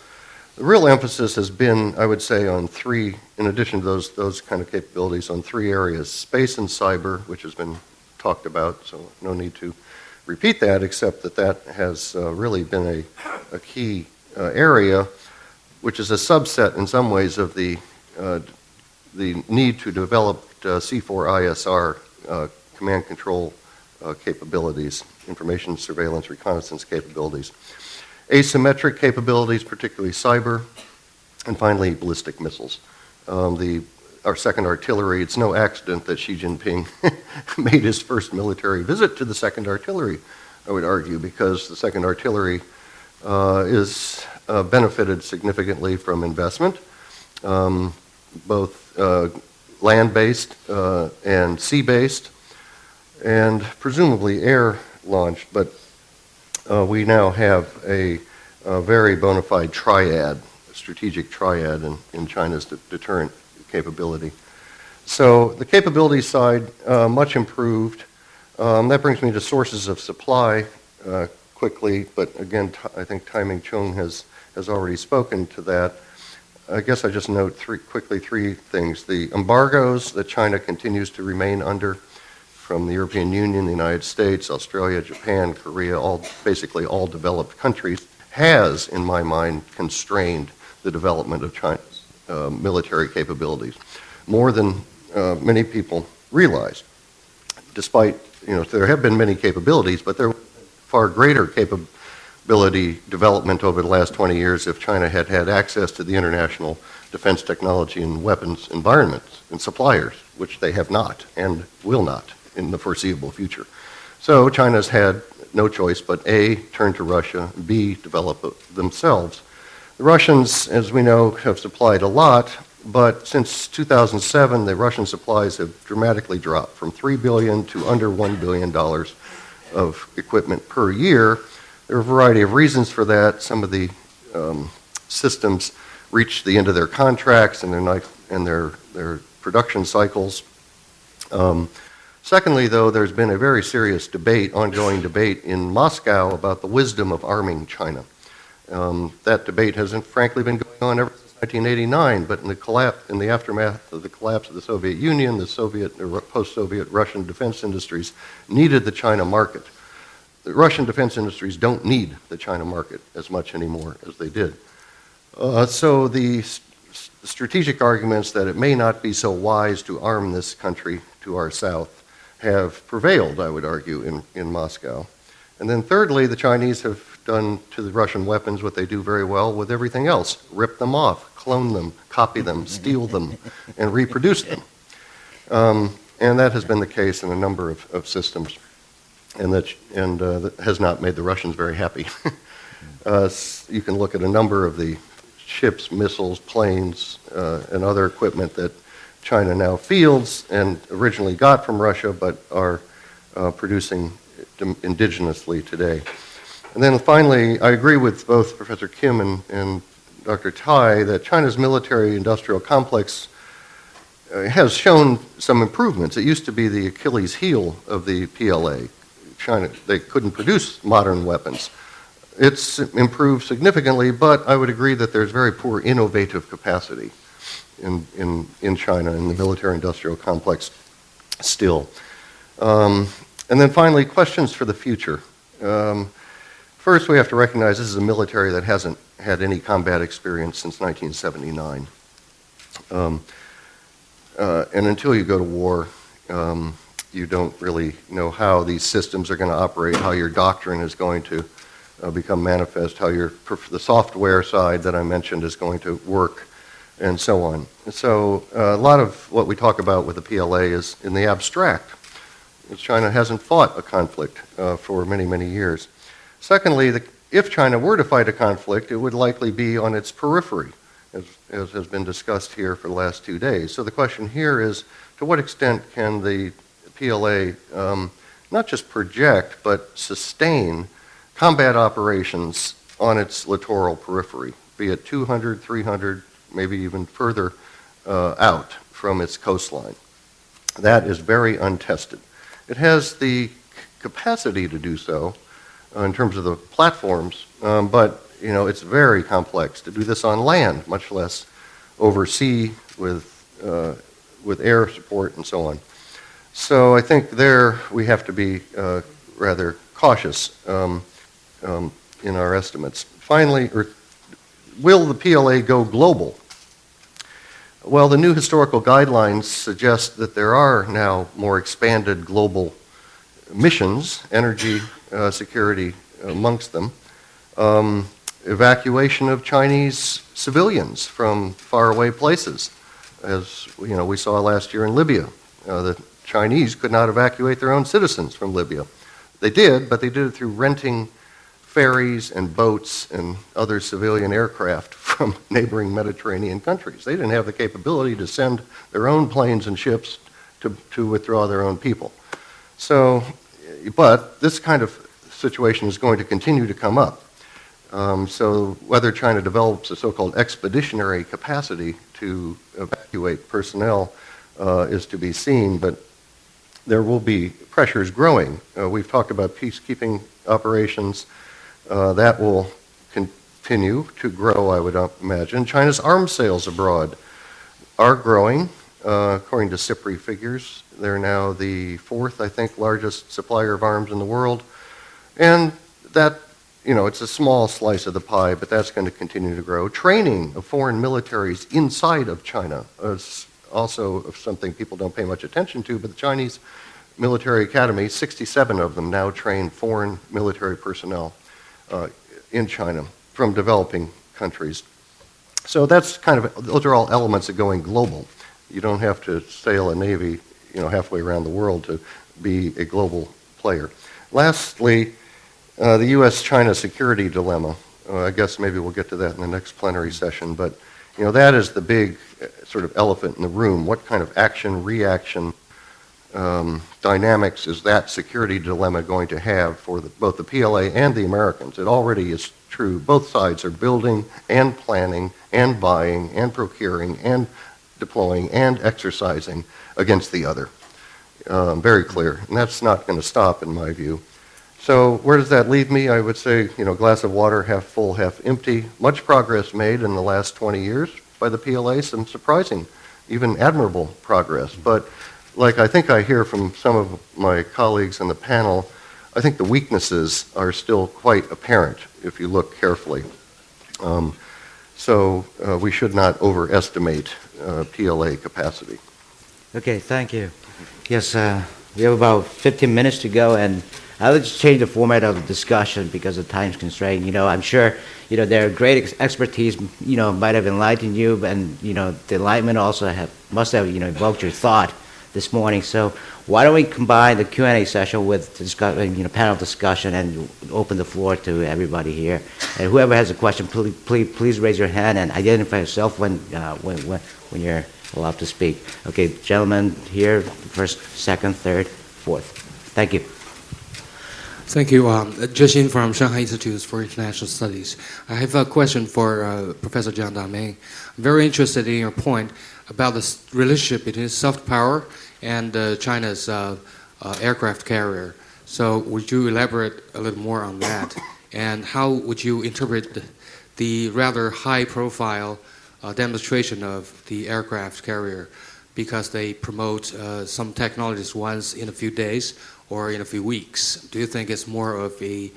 The real emphasis has been, I would say, on 3, in addition to those kind of capabilities, on 3 areas: space and cyber, which has been talked about, so no need to repeat that, except that has really been a key area, which is a subset in some ways of the need to develop C4ISR command control capabilities, information surveillance reconnaissance capabilities, asymmetric capabilities, particularly cyber, and finally ballistic missiles. Our second artillery, it's no accident that Xi Jinping made his first military visit to the second artillery, I would argue, because the second artillery is benefited significantly from investment, both land-based and sea-based, and presumably air-launched, but we now have a very bona fide triad, a strategic triad in China's deterrent capability. So the capability side, much improved. That brings me to sources of supply quickly, but again, I think Tai Ming Chung has already spoken to that. I guess I just note three things. The embargoes that China continues to remain under from the European Union, the United States, Australia, Japan, Korea, basically all developed countries, has, in my mind, constrained the development of China's military capabilities more than many people realize. Despite, there have been many capabilities, but there was far greater capability development over the last 20 years if China had had access to the international defense technology and weapons environments and suppliers, which they have not and will not in the foreseeable future. So China's had no choice but A, turn to Russia, B, develop themselves. The Russians, as we know, have supplied a lot, but since 2007, the Russian supplies have dramatically dropped from $3 billion to under $1 billion of equipment per year. There are a variety of reasons for that. Some of the systems reach the end of their contracts and their production cycles. Secondly, though, there's been a very serious ongoing debate in Moscow about the wisdom of arming China. That debate has, frankly, been going on ever since 1989, but in the aftermath of the collapse of the Soviet Union, the post-Soviet Russian defense industries needed the China market. The Russian defense industries don't need the China market as much anymore as they did. So the strategic arguments that it may not be so wise to arm this country to our south have prevailed, I would argue, in Moscow. And then thirdly, the Chinese have done to the Russian weapons what they do very well with everything else: rip them off, clone them, copy them, steal them, and reproduce them. And that has been the case in a number of systems, and that has not made the Russians very happy. You can look at a number of the ships, missiles, planes, and other equipment that China now fields and originally got from Russia, but are producing indigenously today. And then finally, I agree with both Professor Kim and Dr. Tai that China's military-industrial complex has shown some improvements. It used to be the Achilles heel of the PLA. China, they couldn't produce modern weapons. It's improved significantly, but I would agree that there's very poor innovative capacity in China, in the military-industrial complex still. And then finally, questions for the future. First, we have to recognize this is a military that hasn't had any combat experience since 1979. And until you go to war, you don't really know how these systems are going to operate, how your doctrine is going to become manifest, how the software side that I mentioned is going to work, and so on. And so a lot of what we talk about with the PLA is in the abstract. China hasn't fought a conflict for many, many years. Secondly, if China were to fight a conflict, it would likely be on its periphery, as has been discussed here for the last 2 days. So the question here is, to what extent can the PLA not just project, but sustain combat operations on its littoral periphery, be it 200, 300, maybe even further out from its coastline? That is very untested. It has the capacity to do so in terms of the platforms, but it's very complex to do this on land, much less over sea with air support and so on. So I think there we have to be rather cautious in our estimates. Finally, will the PLA go global? Well, the new historical guidelines suggest that there are now more expanded global missions, energy security amongst them, evacuation of Chinese civilians from faraway places. As we saw last year in Libya, the Chinese could not evacuate their own citizens from Libya. They did, but they did it through renting ferries and boats and other civilian aircraft from neighboring Mediterranean countries. They didn't have the capability to send their own planes and ships to withdraw their own people. So, but this kind of situation is going to continue to come up. So whether China develops a so-called expeditionary capacity to evacuate personnel is to be seen, but there will be pressures growing. We've talked about peacekeeping operations. That will continue to grow, I would imagine. China's arms sales abroad are growing. According to SIPRI figures, they're now the 4th, I think, largest supplier of arms in the world. And that, it's a small slice of the pie, but that's going to continue to grow. Training of foreign militaries inside of China is also something people don't pay much attention to, but the Chinese military academy, 67 of them now train foreign military personnel in China from developing countries. So that's those are all elements of going global. You don't have to sail a navy, halfway around the world to be a global player. Lastly, the U.S.-China security dilemma. I guess maybe we'll get to that in the next plenary session, but that is the big sort of elephant in the room. What kind of action-reaction dynamics is that security dilemma going to have for both the PLA and the Americans? It already is true. Both sides are building and planning and buying and procuring and deploying and exercising against the other. Very clear. And that's not going to stop, in my view. So where does that leave me? I would say, glass of water half full, half empty. Much progress made in the last 20 years, by the PLA, some surprising, even admirable progress. But like I think I hear from some of my colleagues on the panel, I think the weaknesses are still quite apparent if you look carefully. So we should not overestimate PLA capacity. Okay, thank you. Yes, we have about 15 minutes to go, and I'll just change the format of the discussion because of time constraint. I'm sure, their great expertise, might have enlightened you, and, the enlightenment also must have, evoked your thought this morning. So why don't we combine the Q&A session with the panel discussion and open the floor to everybody here. And whoever has a question, please raise your hand and identify yourself when you're allowed to speak. Okay, gentlemen here, first, second, third, fourth. Thank you. Thank you. Zhexin from Shanghai Institute for International Studies. I have a question for Professor Jiang Daming. I'm very interested in your point about the relationship between soft power and China's aircraft carrier. So would you elaborate a little more on that? And how would you interpret the rather high-profile demonstration of the aircraft carrier, because they promote some technologies once in a few days or in a few weeks? Do you think it's more of a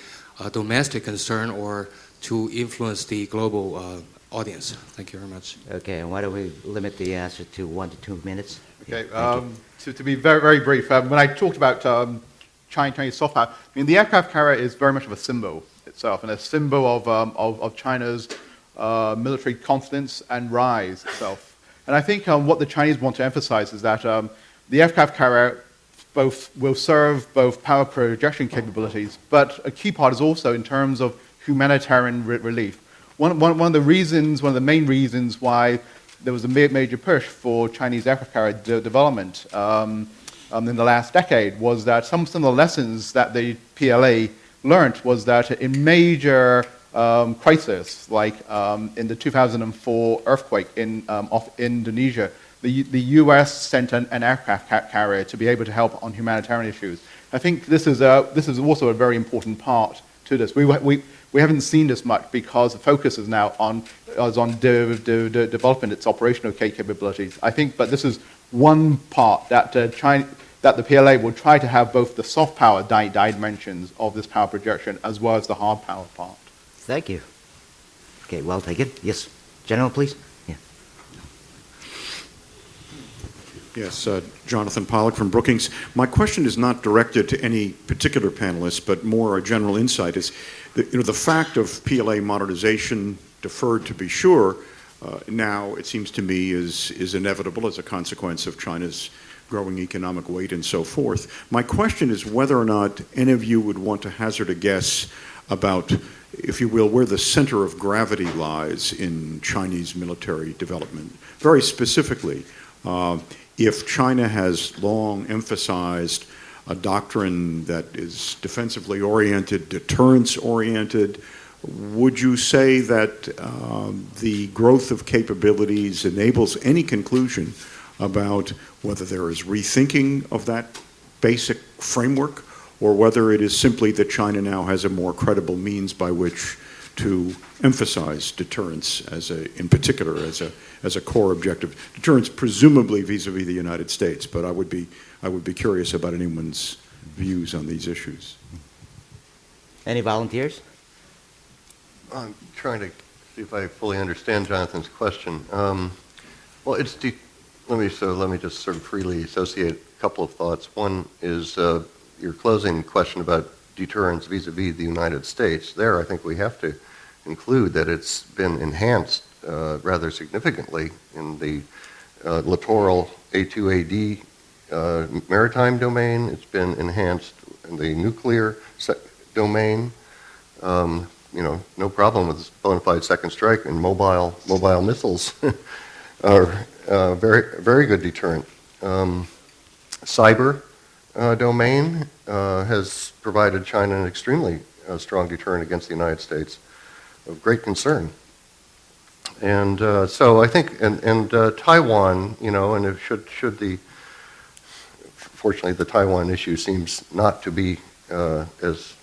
domestic concern or to influence the global audience? Thank you very much. Okay, and why don't we limit the answer to 1 to 2 minutes? Okay, Thank you. to be very, very brief, when I talked about Chinese soft power, the aircraft carrier is very much of a symbol itself, and a symbol of China's military confidence and rise itself. And I think what the Chinese want to emphasize is that the aircraft carrier will serve both power projection capabilities, but a key part is also in terms of humanitarian relief. One of the main reasons why there was a major push for Chinese aircraft carrier development in the last decade was that some of the lessons that the PLA learned was that in major crisis, like in the 2004 earthquake off Indonesia, the U.S. sent an aircraft carrier to be able to help on humanitarian issues. I think this is also a very important part to this. We haven't seen this much because the focus is now on developing its operational capabilities. I think, but this is one part that that the PLA will try to have both the soft power dimensions of this power projection as well as the hard power part. Thank you. Okay, well taken. Yes, General, please. Yeah. Yes, Jonathan Pollock from Brookings. My question is not directed to any particular panelist, but more a general insight. Is the fact of PLA modernization, deferred to be sure, now it seems to me is inevitable as a consequence of China's growing economic weight and so forth. My question is whether or not any of you would want to hazard a guess about, if you will, where the center of gravity lies in Chinese military development. Very specifically, if China has long emphasized a doctrine that is defensively oriented, deterrence oriented, would you say that the growth of capabilities enables any conclusion about whether there is rethinking of that basic framework, or whether it is simply that China now has a more credible means by which to emphasize deterrence in particular as a core objective? Deterrence presumably vis-a-vis the United States, but I would be curious about anyone's views on these issues. Any volunteers? I'm trying to see if I fully understand Jonathan's question. Well, let me just sort of freely associate a couple of thoughts. One is your closing question about deterrence vis-a-vis the United States. There, I think we have to include that it's been enhanced rather significantly in the littoral A2AD maritime domain. It's been enhanced in the nuclear domain. No problem with bona fide second strike, and mobile missiles are very, very good deterrent. Cyber domain has provided China an extremely strong deterrent against the United States of great concern. And so I think, and Taiwan, and if fortunately the Taiwan issue seems not to be as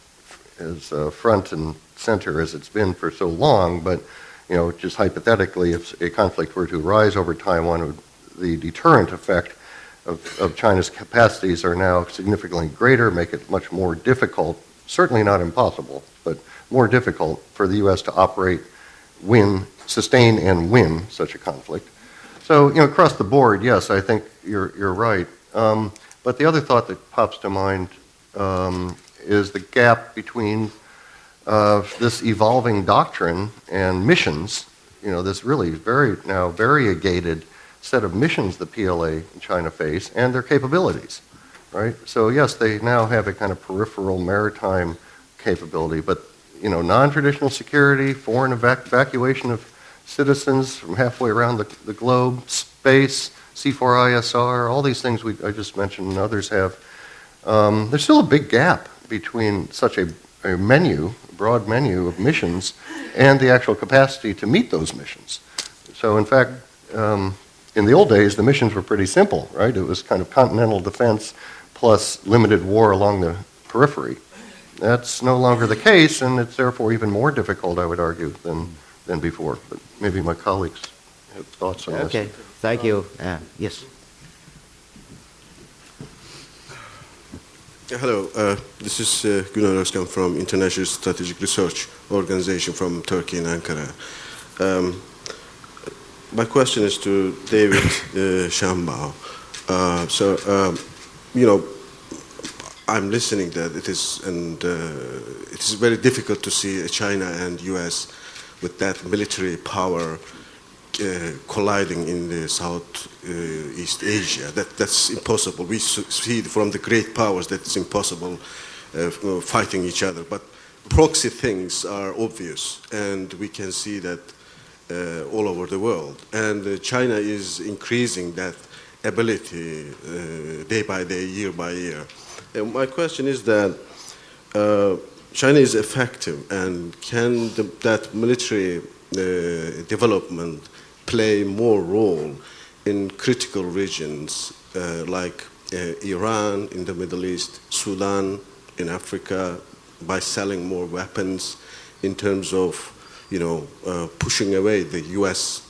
front and center as it's been for so long, but just hypothetically, if a conflict were to arise over Taiwan, the deterrent effect of China's capacities are now significantly greater, make it much more difficult, certainly not impossible, but more difficult for the U.S. to operate, sustain and win such a conflict. So, across the board, yes, I think you're right. But the other thought that pops to mind is the gap between this evolving doctrine and missions, this really very now variegated set of missions the PLA and China face, and their capabilities, right? So yes, they now have a kind of peripheral maritime capability, but non-traditional security, foreign evacuation of citizens from halfway around the globe, space, C4ISR, all these things I just mentioned and others have. There's still a big gap between such a broad menu of missions and the actual capacity to meet those missions. So in fact, in the old days, the missions were pretty simple, right? It was kind of continental defense plus limited war along the periphery. That's no longer the case, and it's therefore even more difficult, I would argue, than before. But maybe my colleagues have thoughts on this. Okay, thank you. Yes. Hello, this is Gunnar Özkan from International Strategic Research Organization from Turkey in Ankara. My question is to David Shambao. I'm listening that it is very difficult to see China and U.S. with that military power colliding in the Southeast Asia. That's impossible. We see from the great powers that it's impossible fighting each other. But proxy things are obvious, and we can see that all over the world. And China is increasing that ability day by day, year by year. And my question is that China is effective, and can that military development play more role in critical regions like Iran in the Middle East, Sudan in Africa, by selling more weapons in terms of pushing away the U.S.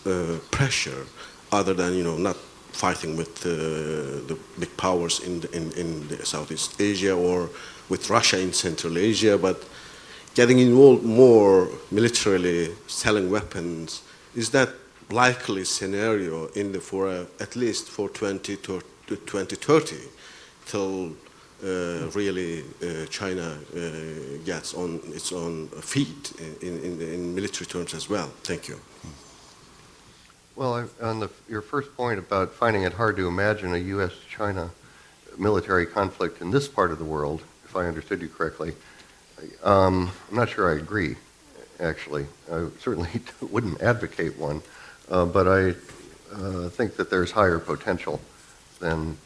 pressure, other than not fighting with the big powers in the Southeast Asia or with Russia in Central Asia, but getting involved more militarily, selling weapons. Is that likely scenario at least for 2030 till really China gets on its own feet in military terms as well? Thank you. Well, on your first point about finding it hard to imagine a U.S.-China military conflict in this part of the world, if I understood you correctly, I'm not sure I agree, actually. I certainly wouldn't advocate one, but I think that there's higher potential than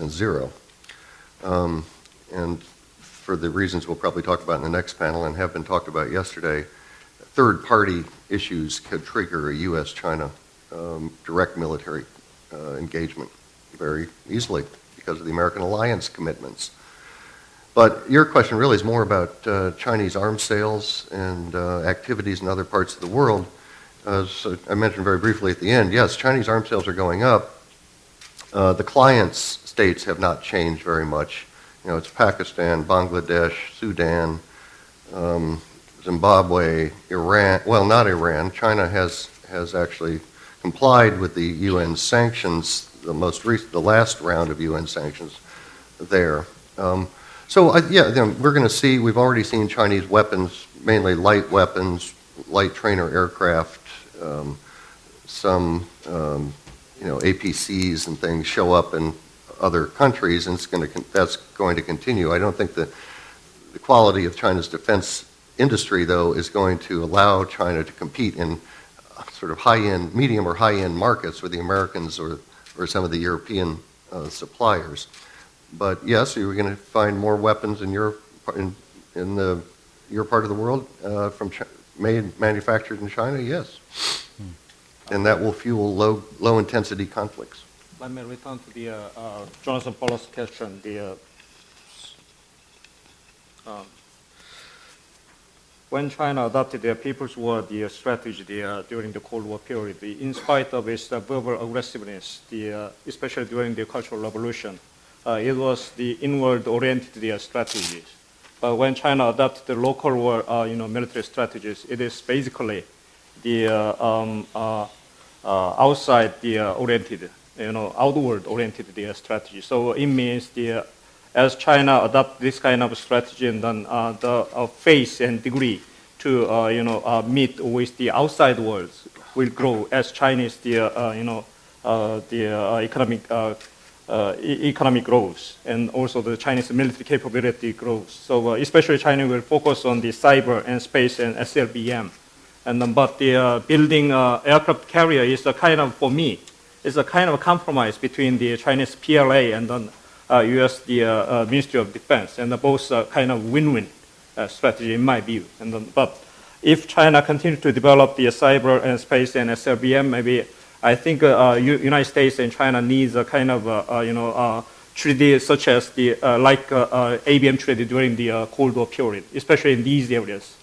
zero. And for the reasons we'll probably talk about in the next panel and have been talked about yesterday, third-party issues could trigger a U.S.-China direct military engagement very easily because of the American alliance commitments. But your question really is more about Chinese arms sales and activities in other parts of the world. As I mentioned very briefly at the end, yes, Chinese arms sales are going up. The clients' states have not changed very much. It's Pakistan, Bangladesh, Sudan, Zimbabwe, Iran. Well, not Iran. China has actually complied with the UN sanctions, the last round of UN sanctions there. We're going to see, we've already seen Chinese weapons, mainly light weapons, light trainer aircraft, some APCs and things show up in other countries, and that's going to continue. I don't think that the quality of China's defense industry, though, is going to allow China to compete in sort of high-end, medium or high-end markets with the Americans or some of the European suppliers. But yes, you're going to find more weapons in your part of the world manufactured in China. Yes, and that will fuel low-intensity conflicts. Let me return to the Jonathan Paul's question. when China adopted their People's War strategy during the Cold War period, in spite of its verbal aggressiveness, especially during the Cultural Revolution, it was the inward-oriented strategies. But when China adopted the local war, military strategies, it is basically the outside-oriented, outward-oriented strategy. So it means as China adopt this kind of strategy, and then the phase and degree to meet with the outside world will grow as Chinese economic grows, and also the Chinese military capability grows. So especially China will focus on the cyber and space and SLBM. But the building aircraft carrier is for me, is a kind of compromise between the Chinese PLA and then U.S. Ministry of Defense, and both kind of win-win strategy in my view. But if China continues to develop the cyber and space and SLBM, maybe I think United States and China needs a kind of treaty such as ABM treaty during the Cold War period, especially in these areas.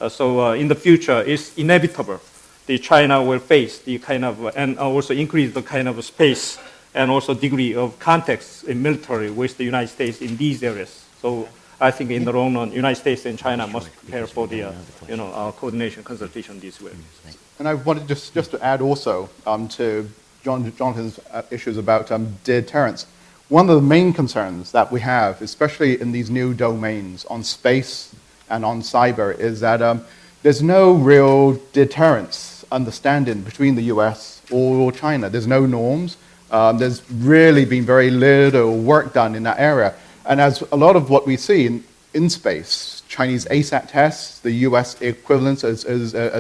So in the future, it's inevitable the China will face the kind of and also increase the kind of space and also degree of context in military with the United States in these areas. So I think in the long run, United States and China must prepare for the coordination consultation this way. And I wanted just to add also to Jonathan's issues about deterrence. One of the main concerns that we have, especially in these new domains on space and on cyber, is that there's no real deterrence understanding between the US or China. There's no norms. There's really been very little work done in that area. And as a lot of what we see in space, Chinese ASAT tests, the US equivalents as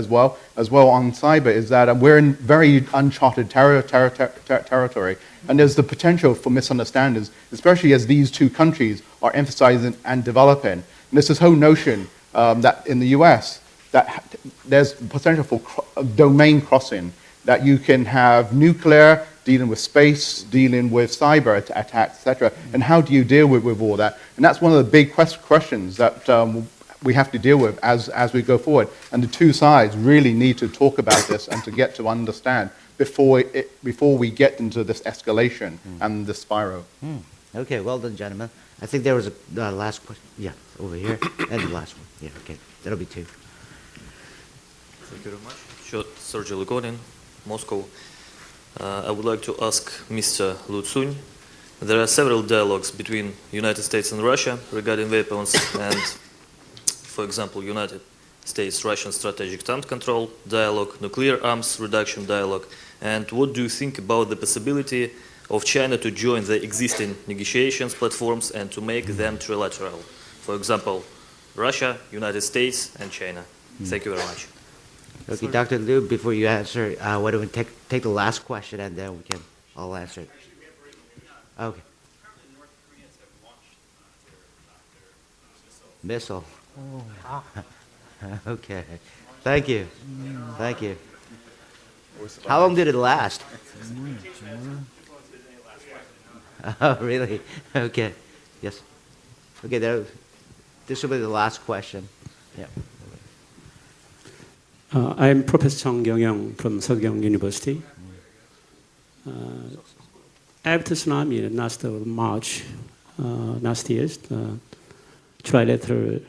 well on cyber, is that we're in very uncharted territory. And there's the potential for misunderstandings, especially as these two countries are emphasizing and developing. And there's this whole notion that in the US, that there's potential for domain crossing, that you can have nuclear dealing with space, dealing with cyber attacks, etc. And how do you deal with all that? And that's one of the big questions that we have to deal with as we go forward. And the two sides really need to talk about this and to get to understand before we get into this escalation and the spiral. Okay, well done, gentlemen. I think there was a last question. Yeah, over here. And the last one. Yeah, okay. That'll be two. Thank you very much. Sergey Lugonin, Moscow. I would like to ask Mr. Lu Tsun. There are several dialogues between United States and Russia regarding weapons and, for example, United States-Russian strategic tank control dialogue, nuclear arms reduction dialogue, and what do you think about the possibility of China to join the existing negotiations platforms and to make them trilateral? For example, Russia, United States, and China. Thank you very much. Okay, Dr. Liu, before you answer, why don't we take the last question and then we can all answer it. Okay. Missile. Okay. Thank you. Thank you. How long did it last? Oh, really? Okay. Yes. Okay, this will be the last question. Yeah. I'm Professor Chang Kyung from Sichuan University. After tsunami last March last year, trilateral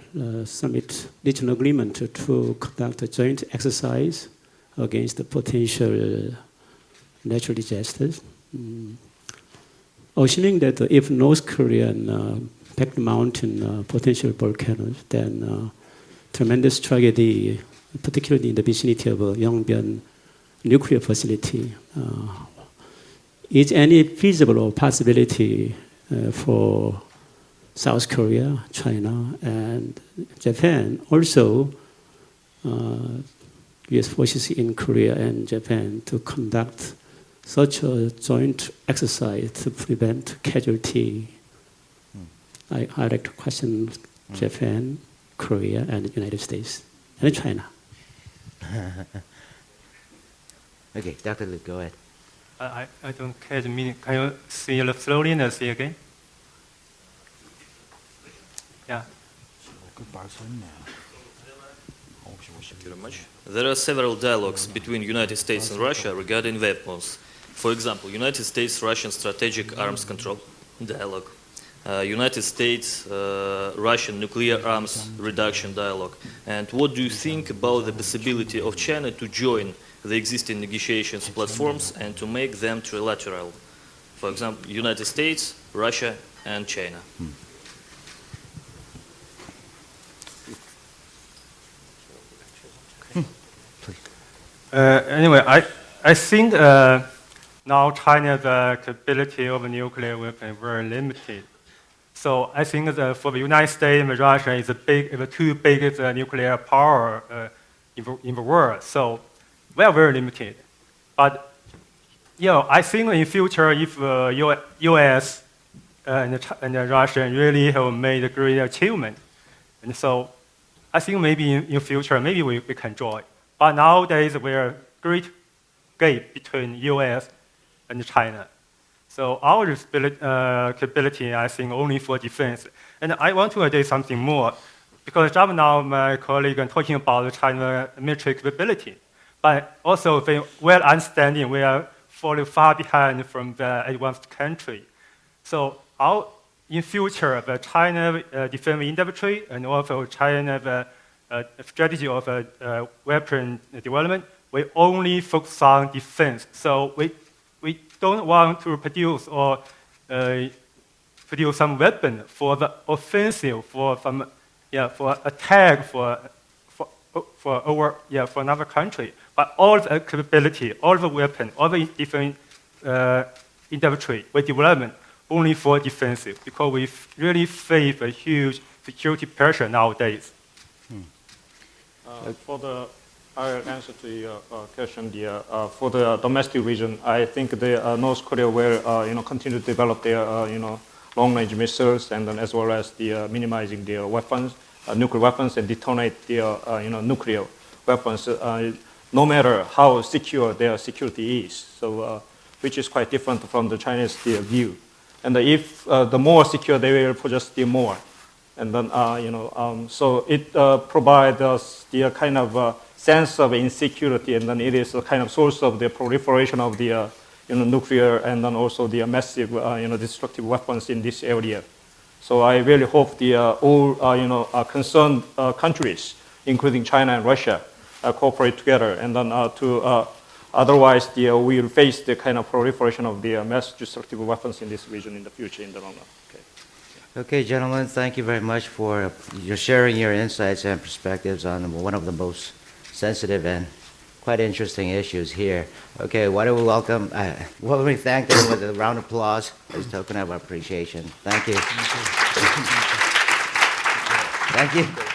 summit reached an agreement to conduct a joint exercise against the potential natural disasters. Assuming that if North Korea packed mountain potential volcanoes, then tremendous tragedy, particularly in the vicinity of Yongbyon nuclear facility. Is any feasible possibility for South Korea, China, and Japan, also U.S. forces in Korea and Japan, to conduct such a joint exercise to prevent casualty? I'd like to question Japan, Korea, and the United States, and China. Okay, Dr. Liu, go ahead. I don't catch the meaning. Can you say it slowly and say again? Yeah. Thank you very much. There are several dialogues between United States and Russia regarding weapons. For example, United States-Russian strategic arms control dialogue, United States-Russian nuclear arms reduction dialogue. And what do you think about the possibility of China to join the existing negotiations platforms and to make them trilateral? For example, United States, Russia, and China. Anyway, I think now China's capability of nuclear weapon very limited. So I think that for the United States and Russia is the two biggest nuclear power in the world. So we are very limited. But I think in future, if U.S. and Russia really have made a great achievement, and so I think maybe in future maybe we can join. But nowadays we are great gap between U.S. and China. So our capability, I think, only for defense. And I want to add something more, because just now my colleague is talking about China's military capability, but also they well understanding we are falling far behind from the advanced country. So in future, the China defense industry and also China strategy of weapon development, we only focus on defense. So we don't want to produce or produce some weapon for the offensive, for attack, for another country. But all the capability, all the weapon, all the different industry we development only for defensive, because we really face a huge security pressure nowadays. I'll answer to your question. For the domestic region, I think the North Korea will continue to develop their long-range missiles, and then as well as the minimizing their weapons, nuclear weapons, and detonate their nuclear weapons, no matter how secure their security is. So, which is quite different from the Chinese view. And if the more secure, they will possess the more. And then, so it provides us the kind of sense of insecurity, and then it is a kind of source of the proliferation of the nuclear and then also the massive destructive weapons in this area. So I really hope the all concerned countries, including China and Russia, cooperate together, and then otherwise we will face the kind of proliferation of the mass destructive weapons in this region in the future, in the long run. Okay, gentlemen, thank you very much for your sharing your insights and perspectives on one of the most sensitive and quite interesting issues here. Okay, why don't we we thank them with a round of applause as a token of our appreciation. Thank you. Thank you.